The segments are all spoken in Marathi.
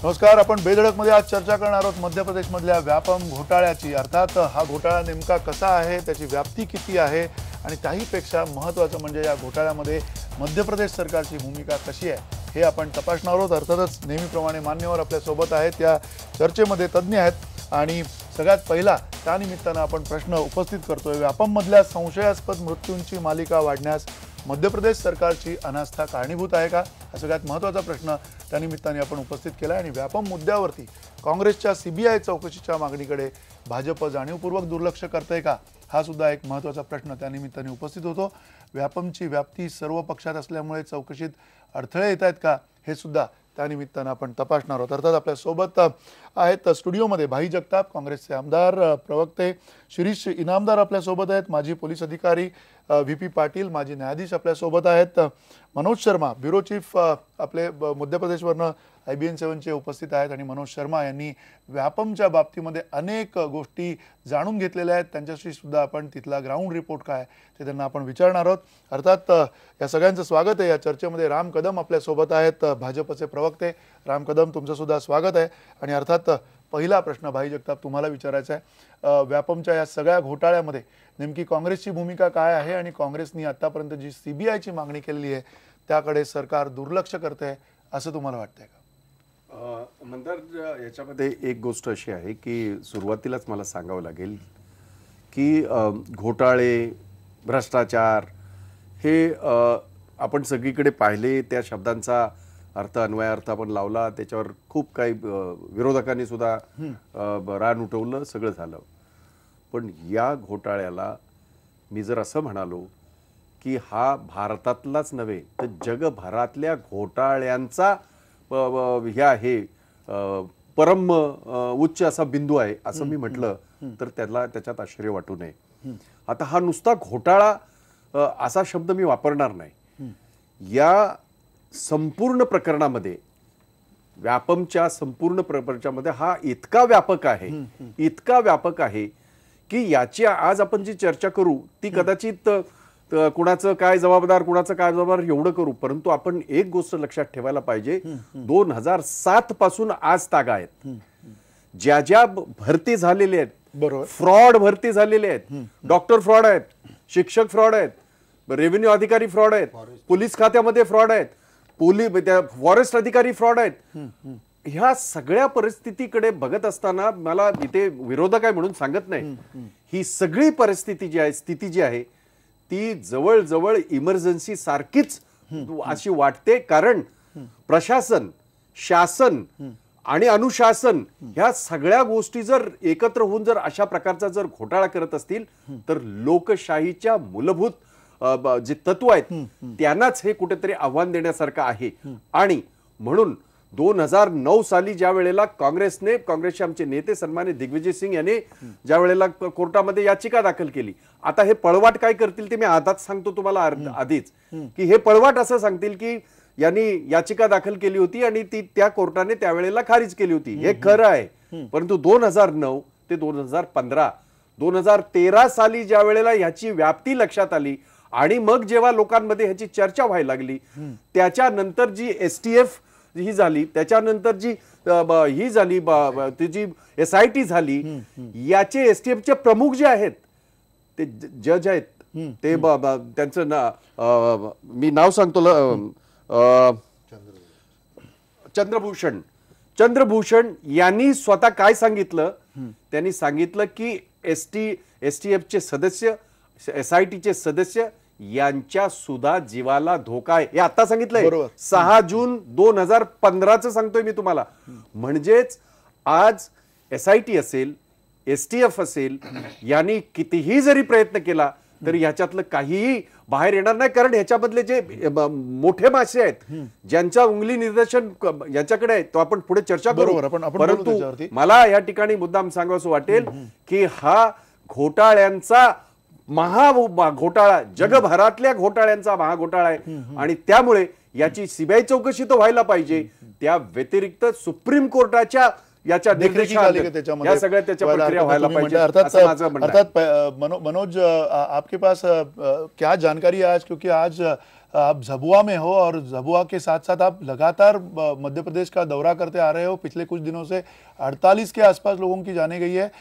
नमस्कार. आपण बेधडकमध्ये आज चर्चा करणार आहोत मध्य प्रदेशमधल्या व्यापम घोटाळ्याची. अर्थात हा घोटाळा नेमका कसा आहे, त्याची व्याप्ती किती आहे आणि त्याहीपेक्षा महत्त्वाचं म्हणजे या घोटाळ्यामध्ये मध्य प्रदेश सरकारची भूमिका कशी आहे हे आपण तपासणार आहोत. अर्थातच नेहमीप्रमाणे मान्यवर आपल्यासोबत आहेत, त्या चर्चेमध्ये तज्ज्ञ आहेत आणि सगळ्यात पहिला त्यानिमित्तानं आपण प्रश्न उपस्थित करतोय. व्यापममधल्या संशयास्पद मृत्यूंची मालिका वाढण्यास मध्य प्रदेश सरकारची अनास्था कारणीभूत आहे का, हा सगळ्यात महत्त्वाचा प्रश्न त्यानिमित्ताने आपण उपस्थित केला. आणि व्यापम मुद्द्यावरती काँग्रेसच्या CBI चौकशीच्या मागणीकडे भाजप जाणीवपूर्वक दुर्लक्ष करते का, हा सुद्धा एक महत्त्वाचा प्रश्न त्यानिमित्ताने उपस्थित होतो. व्यापमची व्याप्ती सर्व पक्षात असल्यामुळे चौकशीत अडथळे येत आहेत का, हे सुद्धा त्यानिमित्तानं आपण तपासणार आहोत. अर्थात आपल्यासोबत आहेत स्टुडिओमध्ये भाई जगताप, काँग्रेसचे आमदार, प्रवक्ते शिरीष इनामदार आपल्यासोबत आहेत, माजी पोलीस अधिकारी VP पाटील, माजी न्यायाधीश आपल्यासोबत आहेत, मनोज शर्मा ब्युरो चीफ आपले मध्य प्रदेशवरनं IBN 7चे उपस्थित आहेत. आणि मनोज शर्मा यांनी व्यापमच्या बाबतीमध्ये अनेक गोष्टी जाणून घेतलेल्या आहेत, त्यांच्याशी सुद्धा आपण तिथला ग्राउंड रिपोर्ट काय ते त्यांना आपण विचारणार आहोत. अर्थात या सगळ्यांचं स्वागत आहे. या चर्चेमध्ये राम कदम आपल्यासोबत आहेत, भाजपचे प्रवक्ते. राम कदम, तुमचं सुद्धा स्वागत आहे. आणि अर्थात पहिला प्रश्न भाई जगताप तुम्हाला विचारायचा आहे, व्यापमच्या या सगळ्या घोटाळ्यामध्ये नेमकी काँग्रेसची भूमिका काय आहे आणि काँग्रेसनी आतापर्यंत जी CBIची मागणी केलेली आहे त्याकडे सरकार दुर्लक्ष करते असं तुम्हाला वाटतंय का? मंदार, याच्यामध्ये एक गोष्ट अशी आहे की सुरुवातीलाच मला सांगावं लागेल की घोटाळे, भ्रष्टाचार हे आपण सगळीकडे पाहिले, त्या शब्दांचा अर्थ अन्वयार्थ आपण लावला, त्याच्यावर खूप काही विरोधकांनी सुद्धा रान उठवलं, सगळं झालं. पण या घोटाळ्याला मी जर असं म्हणालो की हा भारतातलाच नव्हे तर जगभरातल्या घोटाळ्यांचा ह्या आहे परम उच्च असा बिंदू आहे असं मी म्हटलं तर त्याच्यात आश्चर्य वाटू नये. आता हा नुसता घोटाळा असा शब्द मी वापरणार नाही. या संपूर्ण प्रकरणामध्ये, व्यापमच्या संपूर्ण प्रकरणामध्ये हा इतका व्यापक आहे की याची आज आपण जी चर्चा करू ती कदाचित कुणाचं काय जबाबदार एवढं करू. परंतु आपण एक गोष्ट लक्षात ठेवायला पाहिजे, 2007 पासून आज तागा आहेत. ज्या भरती झालेले आहेत, बरोबर, फ्रॉड भरती झालेले आहेत, डॉक्टर फ्रॉड आहेत, शिक्षक फ्रॉड आहेत, रेव्हेन्यू अधिकारी फ्रॉड आहेत, पोलीस खात्यामध्ये फ्रॉड आहेत, फॉरेस्ट अधिकारी फ्रॉड आहेत. ह्या सगळ्या परिस्थितीकडे बघत असताना मला इथे विरोधक आहे म्हणून सांगत नाही, ही सगळी परिस्थिती जी आहे, स्थिती जी आहे ती जवळजवळ इमर्जन्सी सारखीच अशी वाटते. कारण प्रशासन, शासन आणि अनुशासन ह्या सगळ्या गोष्टी जर एकत्र होऊन जर अशा प्रकारचा जर घोटाळा करत असतील तर लोकशाहीच्या मूलभूत जे तत्व आहेत त्यांनाच हे कुठेतरी आव्हान देण्यासारखं आहे. आणि म्हणून 2009 साली ज्या वेळेला काँग्रेसचे आमचे नेते सन्माननीय दिग्विजय सिंग यांनी ज्या वेळेला कोर्टामध्ये याचिका दाखल केली, आता हे पळवाट काय करतील ते मी आताच सांगतो तुम्हाला आधीच, की हे पळवाट असं सांगतील की यांनी याचिका दाखल केली होती आणि ती त्या कोर्टाने त्यावेळेला खारिज केली होती. हे खरं आहे. परंतु 2009 ते 2015 2013 साली ज्या वेळेला ह्याची व्याप्ती लक्षात आली आणि मग जेव्हा लोकांमध्ये ह्याची चर्चा व्हायला लागली, त्याच्यानंतर जी STF ही झाली, त्याच्यानंतर जी ही झाली, जी SIT झाली, याचे STFचे प्रमुख जे आहेत ते जज आहेत, ते त्यांचं मी नाव सांगतो, चंद्रभूषण यांनी स्वतः काय सांगितलं, त्यांनी सांगितलं की STFचे सदस्य, SITचे सदस्य यांच्या सुद्धा जीवाला धोका आहे. हे आता सांगितलंय, 6 जून 2015 सांगतोय मी तुम्हाला. म्हणजेच आज SIT असेल, STF असेल, यांनी कितीही जरी प्रयत्न केला तरी ह्याच्यातलं काहीही बाहेर येणार नाही. कारण ह्याच्यामधले जे मोठे मासे आहेत, ज्यांच्या उंगली निदर्शन याच्याकडे आहे, तो आपण पुढे चर्चा करू. परंतु मला या ठिकाणी मुद्दाम सांगावंसं वाटेल की हा घोटाळ्यांचा महाघोटाळा, जगभरातल्या घोटाळ्यांचा महाघोटाळा आहे. आणि त्यामुळे याची CBI चौकशी तर व्हायला पाहिजे, त्या व्यतिरिक्त सुप्रीम कोर्टाच्या याच्या देखरेखीखाली या सगळ्या त्याच्या प्रक्रिया व्हायला पाहिजे. अर्थात मनोज, आपके पास क्या जानकारी है आज, क्योंकि आज आप झबुआ में हो और झबुआ के साथ साथ आप लगातार मध्य प्रदेश का दौरा करते आ रहे हो। पिछले कुछ दिनों से 48 के आसपास लोगों की जाने गई है।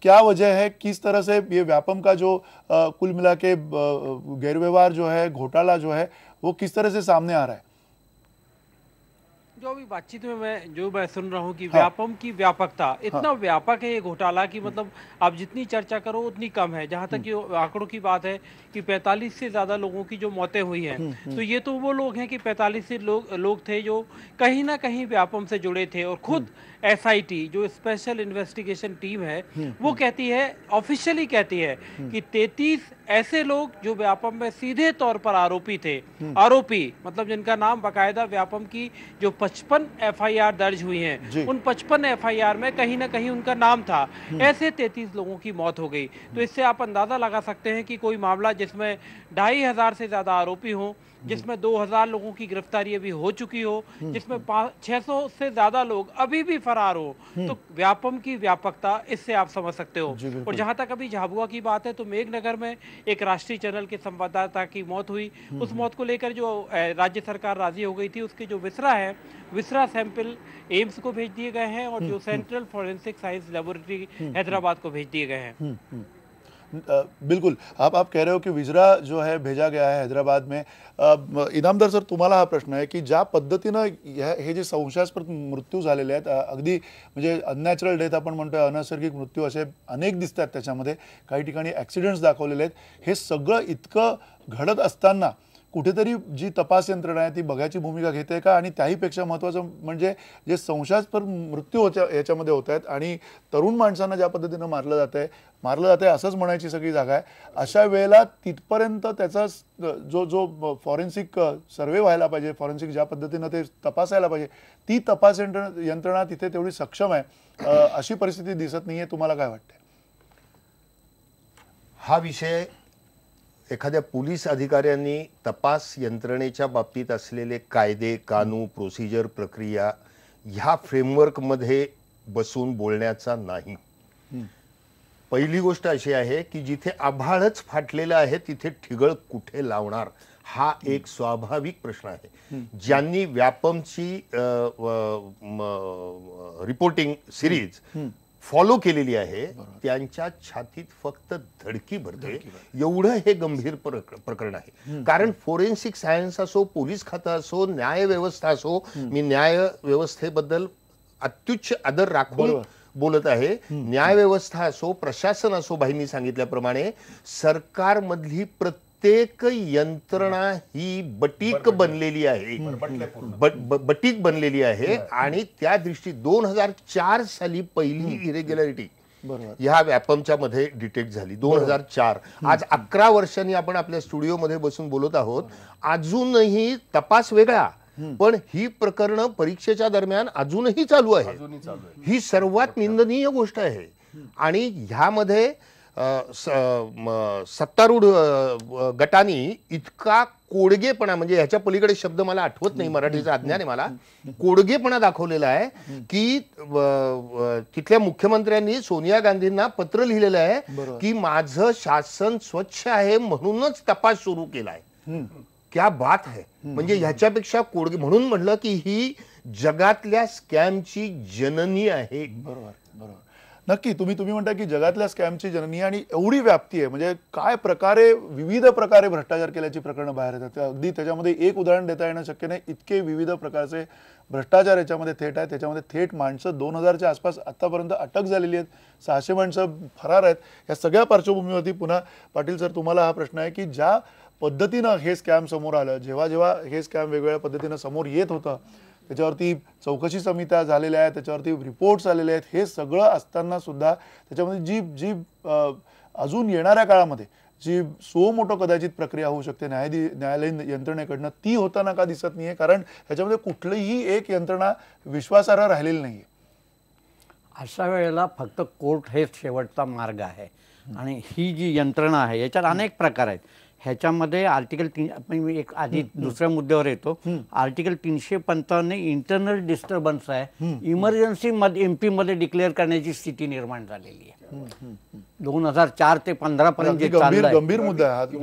क्या वजह है, किस तरह से ये व्यापम का जो कुल मिला के गैरव्यवहार जो है, घोटाला जो है, वो किस तरह से सामने आ रहा है? जो अभी बातचीत में मैं सुन रहा हूँ कि व्यापम की व्यापकता इतना व्यापक है ये घोटाला कि मतलब आप जितनी चर्चा करो उतनी कम है। जहाँ तक ये आंकड़ों की बात है कि 45 से ज्यादा लोगों की जो मौतें हुई हैं, तो ये तो वो लोग हैं कि 45 से लोग थे जो कहीं ना कहीं व्यापम से जुड़े थे। और खुद एसआईटी जो स्पेशल इन्वेस्टिगेशन टीम है वो कहती है, ऑफिशियली कहती है कि 33 ऐसे लोग जो व्यापम में सीधे तौर पर आरोपी थे, आरोपी मतलब जिनका नाम बकायदा व्यापम की जो 55 एफआईआर दर्ज हुई हैं, उन 55 एफआईआर में कहीं ना कहीं उनका नाम था। ऐसे 33 लोगों की मौत हो गई। तो इससे आप अंदाजा लगा सकते हैं कि कोई मामला जिसमें 2500 से ज्यादा आरोपी हों, जिसमें 2000 लोगों की गिरफ्तारी अभी हो चुकी हो, जिसमें 600 से ज्यादा लोग अभी भी फरार हो, तो व्यापम की व्यापकता इससे आप समझ सकते हो। और जहां तक अभी झाबुआ की बात है, तो मेघनगर में एक राष्ट्रीय चैनल के संवाददाता की मौत हुई। उस मौत को लेकर जो राज्य सरकार राजी हो गई थी, उसके जो विसरा है, विसरा सैंपल एम्स को भेज दिए गए हैं और जो central forensic science laboratory Hyderabad को भेज दिए गए हैं। बिल्कुल, आप कह रहे हो की विजरा जो है भेजा गया है हैदराबाद में। इनामदार सर, तुम्हाला हा प्रश्न आहे की ज्या पद्धतीनं हे जे संशयास्पद मृत्यू झालेले आहेत, अगदी म्हणजे अननॅचरल डेथ आपण म्हणतोय, अनैसर्गिक मृत्यू असे अनेक दिसतात त्याच्यामध्ये, काही ठिकाणी ॲक्सिडेंट्स दाखवलेले आहेत, हे सगळं इतकं घडत असताना कुठेतरी जी तपास यंत्रणा आहे ती बघायची भूमिका घेते का? आणि त्याहीपेक्षा महत्त्वाचं म्हणजे जे संशयास्पद मृत्यू याच्यामध्ये होत आहेत आणि तरुण माणसांना ज्या पद्धतीनं मारलं जातंय असंच म्हणायची सगळी जागा आहे, अशा वेळेला तिथपर्यंत त्याचा जो फॉरेन्सिक सर्वे व्हायला पाहिजे, फॉरेन्सिक ज्या पद्धतीनं ते तपासायला पाहिजे, ती तपास यंत्रणा तिथे तेवढी सक्षम आहे अशी परिस्थिती दिसत नाहीये। तुम्हाला काय वाटतंय? हा विषय एखाद्या पोलीस अधिकाऱ्यांनी तपास यंत्रणेच्या बाबतीत असलेले कायदे, कानून, प्रोसिजर, प्रक्रिया ह्या फ्रेमवर्कमध्ये बसून बोलण्याचा नाही। पहिली गोष्ट अशी आहे की जिथे आभाळच फाटलेलं आहे तिथे ठिगळ कुठे लावणार, हा एक स्वाभाविक प्रश्न आहे। ज्यांनी व्यापमची रिपोर्टिंग सिरीज फॉलो केलेली आहे त्यांच्या छातीत फक्त धडकी भरते, एवढं हे गंभीर प्रकरण आहे। कारण फोरेन्सिक सायन्स असो, पोलीस खातं असो, न्याय व्यवस्था असो, मी न्याय व्यवस्थेबद्दल अत्युच्च आदर राखून बोलत आहे, न्याय व्यवस्था असो, प्रशासन असो, भाईंनी सांगितल्याप्रमाणे सरकारमधली प्रत्येक यंत्रणा ही बटीक बनलेली आहे, बटीक बनलेली आहे। आणि त्या दृष्टी 2004 साली पहिली इरेग्युलरिटी ह्या व्यापमच्या मध्ये डिटेक्ट झाली, 2004। आज 11 वर्षांनी आपण आपल्या स्टुडिओमध्ये बसून बोलत आहोत, अजूनही तपास वेगळा, पण ही प्रकरण परीक्षेच्या दरम्यान अजूनही चालू आहे। ही सर्वात निंदनीय गोष्ट आहे। आणि ह्यामध्ये सत्तारूढ गटांनी इतका कोडगेपणा, म्हणजे ह्याच्या पलीकडे शब्द मला आठवत नाही, मराठीचा अज्ञान आहे मला, कोडगेपणा दाखवलेला आहे की तिथल्या मुख्यमंत्र्यांनी सोनिया गांधींना पत्र लिहिलेलं आहे की माझं शासन स्वच्छ आहे म्हणूनच तपास सुरू केलाय। क्या बात है, म्हणजे ह्याच्यापेक्षा कोडगे, म्हणून म्हटलं की ही जगातल्या स्कॅमची जननी आहे। बरोबर, नक्की तुम्ही म्हणता की जगातल्या स्कॅमची जननी आणि एवढी व्याप्ती आहे, म्हणजे काय प्रकारे विविध प्रकारे भ्रष्टाचार केल्याची प्रकरणं बाहेर येतात। अगदी त्याच्यामध्ये एक उदाहरण देता येणं शक्य नाही, इतके विविध प्रकारचे भ्रष्टाचार याच्यामध्ये थेट आहे। त्याच्यामध्ये थेट माणसं 2000च्या आसपास आतापर्यंत अटक झालेली आहेत, 600 माणसं फरार आहेत। या सगळ्या पार्श्वभूमीवरती पुन्हा पाटील सर तुम्हाला हा प्रश्न आहे की ज्या पद्धतीनं हे स्कॅम समोर आलं, जेव्हा हे स्कॅम वेगवेगळ्या पद्धतीनं समोर येत होतं, त्याच्यावरती चौकशी समित्या झालेल्या आहेत, त्याच्यावरती रिपोर्ट्स आलेले आहेत, हे सगळं असताना सुद्धा त्याच्यामध्ये जी अजून येणाऱ्या काळामध्ये जी सो मोठं कदाचित प्रक्रिया होऊ शकते न्यायालयीन यंत्रणेकडनं, ती होताना का दिसत नाहीये? कारण ह्याच्यामध्ये कुठलीही एक यंत्रणा विश्वासार्ह राहिलेली नाहीये। अशा वेळेला फक्त कोर्ट हे शेवटचा मार्ग आहे। आणि ही जी यंत्रणा आहे याच्यात अनेक प्रकार आहेत। ह्याच्यामध्ये आर्टिकल 3, एक आधी दुसऱ्या मुद्द्यावर येतो, आर्टिकल 355 इंटरनल डिस्टर्बन्स आहे, इमर्जन्सी मध्ये एमपी मध्ये डिक्लेअर करण्याची स्थिती निर्माण झालेली आहे। 2004 ते 15 पर्यंत गंभीर मुद्दा आहे।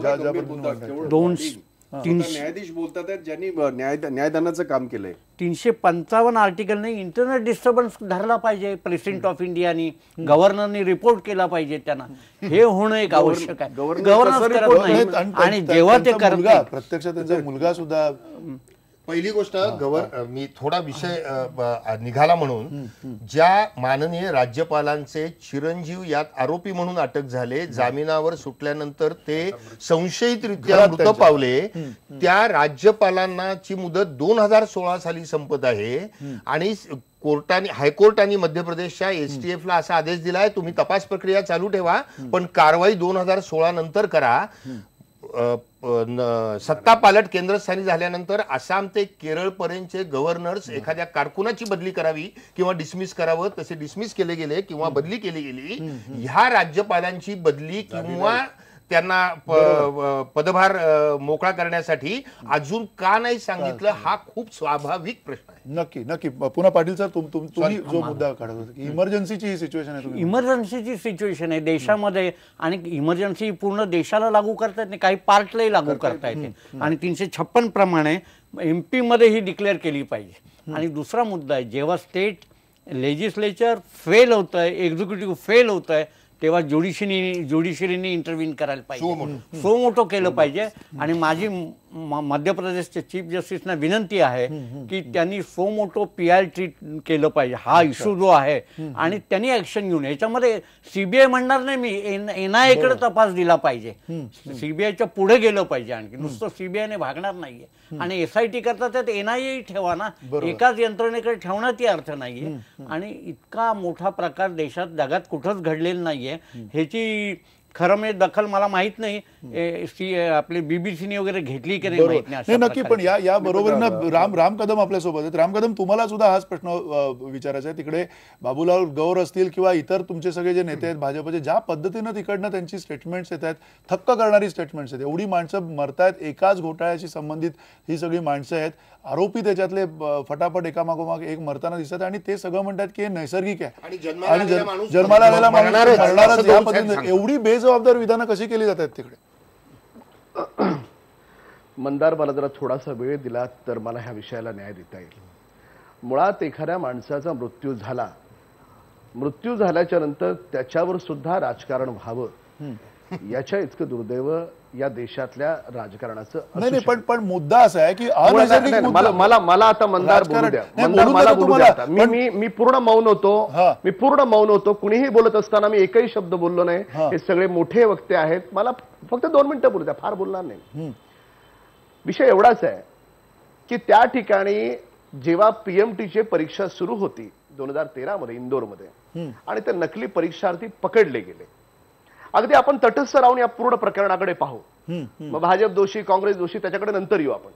न्यायाधीश बोलतात आहेत ज्यांनी न्यायदानाचं काम केलंय. 355 आर्टिकलने इंटरनल डिस्टर्बन्स धरला पाहिजे प्रेसिडेंट ऑफ इंडियानी, गव्हर्नरनी रिपोर्ट केला पाहिजे त्यांना. हे होणं एक आवश्यक आहे. गव्हर्नन्स करत नाही आणि जेव्हा ते करत नाही, प्रत्यक्ष त्यांचा मुलगा सुद्धा. पहिली गोष्ट मी थोडा विषय निघाला म्हणून, ज्या माननीय राज्यपालांचे चिरंजीव यात आरोपी म्हणून अटक झाले, जामिनावर सुटल्यानंतर ते संशयितरित्या मृत पावले, त्या राज्यपालांची मुदत 2016 साली संपत आहे आणि हायकोर्टाने मध्य प्रदेशच्या STF ला असा आदेश दिलाय, तुम्ही तपास प्रक्रिया चालू ठेवा पण कारवाई 2016 नंतर करा. सत्ता पालट केंद्रस्थानी झाल्यानंतर आसाम ते केरळ पर्यंतचे गव्हर्नर्स एखाद्या कारकुनाची बदली करावी किंवा डिसमिस करावं, तसे डिसमिस केले गेले किंवा बदली केली गेली. ह्या राज्यपालांची बदली किंवा त्यांना पदभार मोकळा करण्यासाठी अजून का नाही सांगितलं, हा खूप स्वाभाविक प्रश्न आहे. नक्की नक्की. पुन्हा पाटील सर, तुम्ही जो मुद्दा काढत होता, इमर्जन्सीची ही सिच्युएशन आहे, इमर्जन्सीची सिच्युएशन आहे देशामध्ये आणि इमर्जन्सी पूर्ण देशाला लागू करता येत नाही, काही पार्टलाही लागू करता येते आणि 356 प्रमाणे MP मध्ये ही डिक्लेअर केली पाहिजे. आणि दुसरा मुद्दा आहे, जेव्हा स्टेट लेजिस्लेचर फेल होत आहे, एक्झिक्युटिव्ह फेल होत आहे, तेव्हा ज्युडिशरीने इंटरव्हीन करायला पाहिजे, सो मोठं केलं पाहिजे. आणि माझी मध्य प्रदेशचे चीफ जस्टिसना विनंती आहे की त्यांनी सो मोठो PI ट्रीट केलं पाहिजे हा इश्यू जो आहे आणि त्यांनी ऍक्शन घेऊन. याच्यामध्ये CBI म्हणणार नाही मी, NIA कडे तपास दिला पाहिजे, CBIच्या पुढे गेलं पाहिजे. आणखी नुसतं CBIने भागणार नाहीये आणि SIT करता त्यात NIA ठेवा ना, एकाच यंत्रणेकडे ठेवण्यात अर्थ नाहीये. आणि इतका मोठा प्रकार देशात जगात कुठंच घडलेला नाहीये. ह्याची खरं म्हणजे दखल मला माहित नाही, आपले BBCने वगैरे घेतली की नाही माहित नाही. नक्की. पण या बरोबरीनं राम कदम आपल्या सोबत आहेत. राम कदम, तुम्हाला सुद्धा हाच प्रश्न विचारायचा आहे. तिकडे बाबूलाल गौर असतील किंवा इतर तुमचे सगळे जे नेते आहेत भाजपचे, ज्या पद्धतीनं तिकडनं त्यांची स्टेटमेंट्स येत आहेत, थक्क करणारी स्टेटमेंट्स आहेत, एवढी माणसं मरतायत, एकाच घोटाळ्याशी संबंधित ही सगळी माणसं आहेत, आरोपी त्याच्यातले फटाफट एकामागोमाग एक मरताना दिसतात आणि ते सगळं म्हणतात की हे नैसर्गिक आहे आणि जन्माला आलेला माणूस मरणारच. या पद्धतीने एवढी बेजबाबदार विधानं कशी केली जातात तिकडे? मंदार, मला जरा थोडासा वेळ दिला तर मला ह्या विषयाला न्याय देता येईल. मुळात एखाद्या माणसाचा मृत्यू झाल्याच्या नंतर त्याच्यावर सुद्धा राजकारण व्हावं, याच्या इतकं दुर्दैव या देशातल्या राजकारणाचं नाही. पण मुद्दा असा आहे की मला आता मंदार बोलू द्या, मला बोलू द्या. मी पूर्ण मौन होतो, कुणीही बोलत असताना मी एकही शब्द बोललो नाही. हे सगळे मोठे वक्ते आहेत, मला फक्त 2 मिनिटं बोलू द्या, फार बोलणार नाही. विषय एवढाच आहे की त्या ठिकाणी जेव्हा PMTची परीक्षा सुरू होती 2013 मध्ये इंदोरमध्ये आणि ते नकली परीक्षार्थी पकडले गेले, अगदी आपण तटस्थ राहून या पूर्ण प्रकरणाकडे पाहू, मग भाजप दोषी काँग्रेस दोषी त्याच्याकडे नंतर येऊ आपण.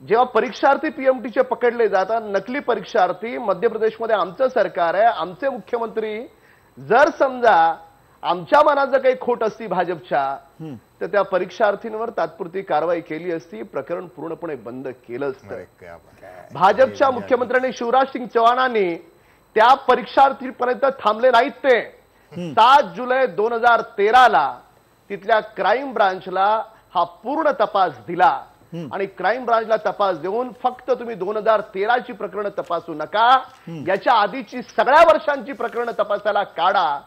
जेव्हा परीक्षार्थी PMTचे पकडले जातात, नकली परीक्षार्थी, मध्य प्रदेशमध्ये आमचं सरकार आहे, आमचे मुख्यमंत्री, जर समजा आमच्या मनात जर काही खोट असती भाजपच्या, तर त्या परीक्षार्थींवर तात्पुरती कारवाई केली असती, प्रकरण पूर्णपणे बंद केलं असतं. भाजपच्या मुख्यमंत्र्यांनी शिवराज सिंग चौहानांनी त्या परीक्षार्थीपर्यंत थांबले नाहीत. ते 7 जुलै 2013 तिथल्या क्राईम ब्रांचला हा पूर्ण तपास दिला आणि क्राईम ब्रांचला तपास देऊन फक्त तुम्ही 2013ची प्रकरणं तपासू नका, याच्या आधीची सगळ्या वर्षांची प्रकरणं तपासायला काढा.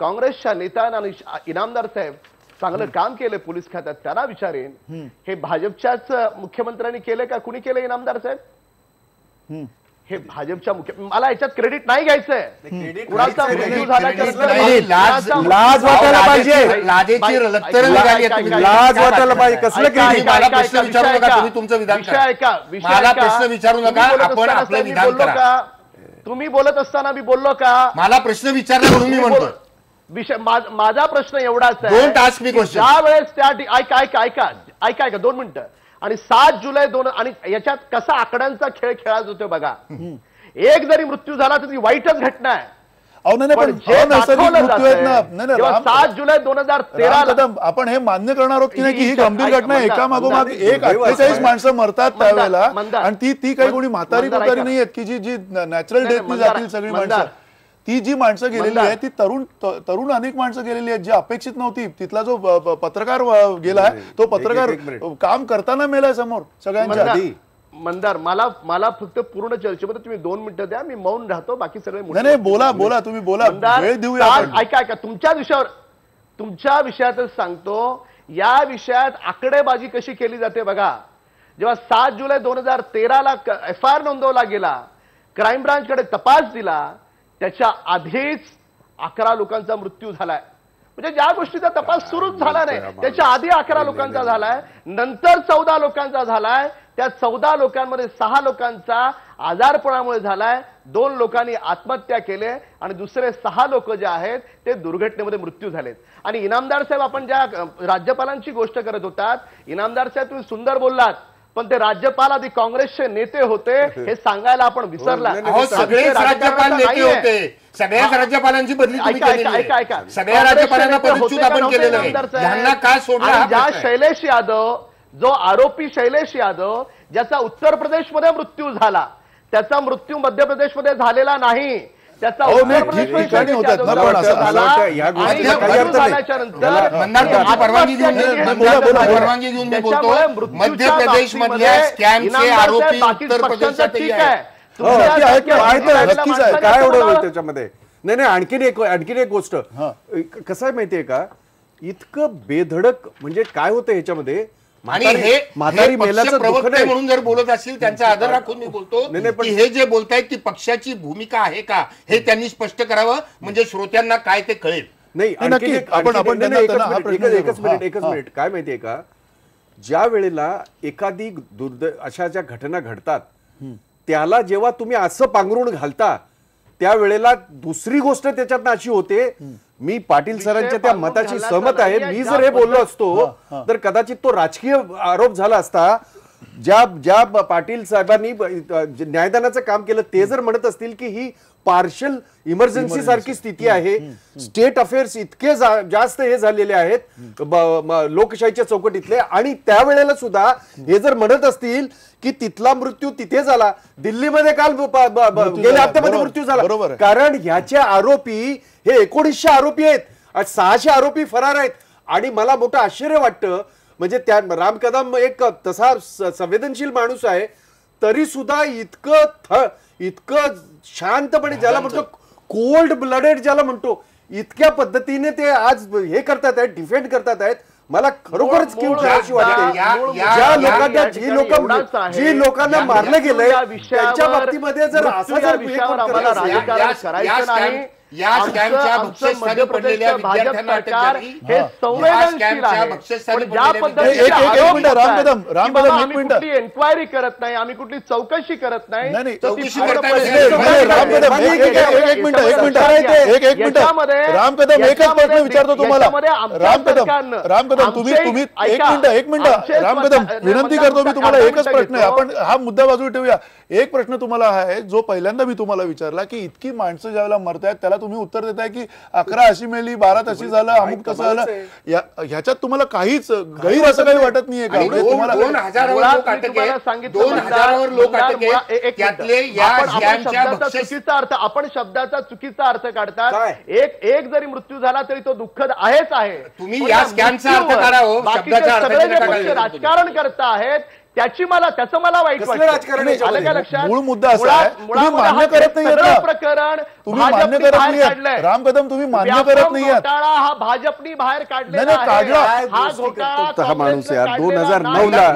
काँग्रेसच्या नेत्यांना आणि इनामदार साहेब चांगलं काम केलं पोलीस खात्यात, त्यांना विचारेन हे भाजपच्याच मुख्यमंत्र्यांनी केले का, कुणी केलं इनामदार साहेब? हे भाजपच्या मला याच्यात क्रेडिट नाही घ्यायचंय. कुणाचा मृत्यू लाज वाटायला पाहिजे, लाज वाटायला पाहिजे. कसलं क्रेडिट? मला प्रश्न विचारू नका, तुम्ही तुमचं विधान करा. मला प्रश्न विचारू नका, आपण आपलं विधान करा. तुम्ही बोलत असताना मी बोललो का? मला प्रश्न विचारला म्हणून मी म्हणतो. विषय माझा प्रश्न एवढाच आहे, डोंट आस्क मी क्वेश्चन. ज्यावेळेस त्या ऐका 2 मिनिटं. आणि 7 जुलै 2 आणि याच्यात कसा आकड्यांचा खेळ खेळायचा होतो बघा. एक जरी मृत्यू झाला तर ती वाईटच घटना आहे. 7 जुलै 2013 आपण हे मान्य करणार आहोत की नाही की ही गंभीर घटना एका मागोमाग एक 48 माणसं मरतात त्यावेळेला आणि ती काही कोणी म्हातारी नाहीयेत की जी नॅचरल डेथनी जातील सगळी माणसं. ती जी माणसं गेलेली आहेत ती तरुण अनेक माणसं गेलेली आहेत जी अपेक्षित नव्हती. तिथला जो पत्रकार गेलाय तो पत्रकार काम करताना मेलाय समोर सगळ्यांच्या आधी. मंदार मला फक्त पूर्ण चर्चेमध्ये तुम्ही 2 मिनिटं द्या, मी मौन राहतो, बाकी सगळे नाही बोला तुम्ही बोला, वेळ देऊया आपण. ऐका तुमच्या विषयातच सांगतो. या विषयात आकडेबाजी कशी केली जाते बघा. जेव्हा 7 जुलै 2013ला FIR नोंदवला गेला, क्राईम ब्रांचकडे तपास दिला, त्याच्या आधीच 11 लोकांचा मृत्यू झालाय. म्हणजे ज्या गोष्टीचा तपास सुरूच झाला नाही त्याच्या आधी 11 लोकांचा झालाय, नंतर 14 लोकांचा झालाय. त्या 14 लोकांमध्ये 6 लोकांचा आजारपणामुळे झालाय, 2 लोकांनी आत्महत्या केले आणि दुसरे 6 लोक जे आहेत ते दुर्घटनेमध्ये मृत्यू झालेत. आणि इनामदार साहेब, आपण ज्या राज्यपालांची गोष्ट करत होतात, इनामदार साहेब तुम्ही सुंदर बोललात, पण ते राज्यपाल आधी काँग्रेसचे नेते होते हे सांगायला आपण विसरला. सगळेच राज्यपाल नेते होते, सगळ्याच राज्यपालांची बदली सगळ्या राज्यपालांना पदच्युत आपण केलेलं आहे. यांना काय सोडलं? ज्या शैलेश यादव, जो आरोपी शैलेश यादव ज्याचा उत्तर प्रदेशमध्ये मृत्यू झाला, त्याचा मृत्यू मध्य प्रदेशमध्ये झालेला नाही, त्याचा परवानगी घेऊन मी बोलतो, मध्य प्रदेश मधल्या स्कॅमचे आरोपी उत्तर प्रदेशात काय एवढं त्याच्यामध्ये. नाही आणखीन एक गोष्ट कसं आहे माहितीये का, इतकं बेधडक म्हणजे काय होतं ह्याच्यामध्ये. आणि हे प्रवक्ते म्हणून जर बोलत असतील त्यांचा आदर राखून मी बोलतो की हे जे बोलतायत ती पक्षाची भूमिका आहे का हे त्यांनी स्पष्ट करावं, म्हणजे श्रोत्यांना काय ते कळेल. नाही एकच मिनिट. काय माहितीये का, ज्या वेळेला एखादी अशा ज्या घटना घडतात त्याला जेव्हा तुम्ही असं पांघरून घालता त्यावेळेला दुसरी गोष्ट त्याच्यात अशी होते, मी पाटील सरांच्या त्या मताची सहमत आहे. मी जर हे बोललो असतो तर कदाचित तो राजकीय आरोप झाला असता. ज्या पाटील साहेबांनी न्यायदानाचं काम केलं ते जर म्हणत असतील की ही पार्शल इमर्जन्सी सारखी स्थिती आहे, स्टेट अफेअर्स इतके जास्त हे झालेले आहेत लोकशाहीच्या चौकटीतले, आणि त्यावेळेला सुद्धा हे जर म्हणत असतील की तिथला मृत्यू तिथे झाला, दिल्लीमध्ये काल गेल्या हप्त्यामध्ये मृत्यू झाला, कारण ह्याचे आरोपी हे 1900 आरोपी आहेत, 600 आरोपी फरार आहेत. आणि मला मोठं आश्चर्य वाटतं, म्हणजे त्या राम कदम एक तसा संवेदनशील माणूस आहे तरी सुद्धा इतकं शांतपणे, ज्याला म्हणतो कोल्ड ब्लडेड ज्याला म्हणतो, इतक्या पद्धतीने ते आज हे करतात आहेत, डिफेंड करतात आहेत. मला खरोखरच अशी वाटते जी लोकांना मारलं गेलंय त्यांच्या बाबतीमध्ये जर असा जर या स्कॅमच्या बक्षस्थानी पडलेल्या विद्यार्थ्यांना अटक झाली, एन्क्वायरी करत नाही, आम्ही कुठली चौकशी करत नाही. राम कदम एकच प्रश्न विचारतो तुम्हाला. राम कदम तुम्ही एक मिनिट राम कदम विनंती करतो मी तुम्हाला, एकच प्रश्न आहे, आपण हा मुद्दा बाजूला ठेवूया. एक प्रश्न तुम्हाला आहे जो पहिल्यांदा मी तुम्हाला विचारला की इतकी माणसं ज्यावेळेला मरतायत त्याला तुम्ही उत्तर देताय की 11 अशी मेली, 12 तशी झालं, अमुक तसं झालं, ह्याच्यात तुम्हाला काहीच गैर असं काही वाटत नाहीये का? तुम्हाला 2000वर लोक अटक आहे, 2000वर लोक अटक आहे, त्यातले चुकीचा अर्थ, आपण शब्दाचा चुकीचा अर्थ काढतात. एक जरी मृत्यू झाला तरी तो दुःखद आहेच आहे. तुम्ही या स्कॅमचा अर्थ काढा हो, शब्दाचा अर्थ राजकारण करता आहेत त्याचं मला वाईट वाटतं. मूळ मुद्दा असा आहे तुम्ही मान्य करत नाही प्रकरण, तुम्ही मान्य करत नाही. राम कदम तुम्ही मान्य करत नाही. हा भाजपनी बाहेर काढलेला हा घोटाळा माणूस यार 2009ला.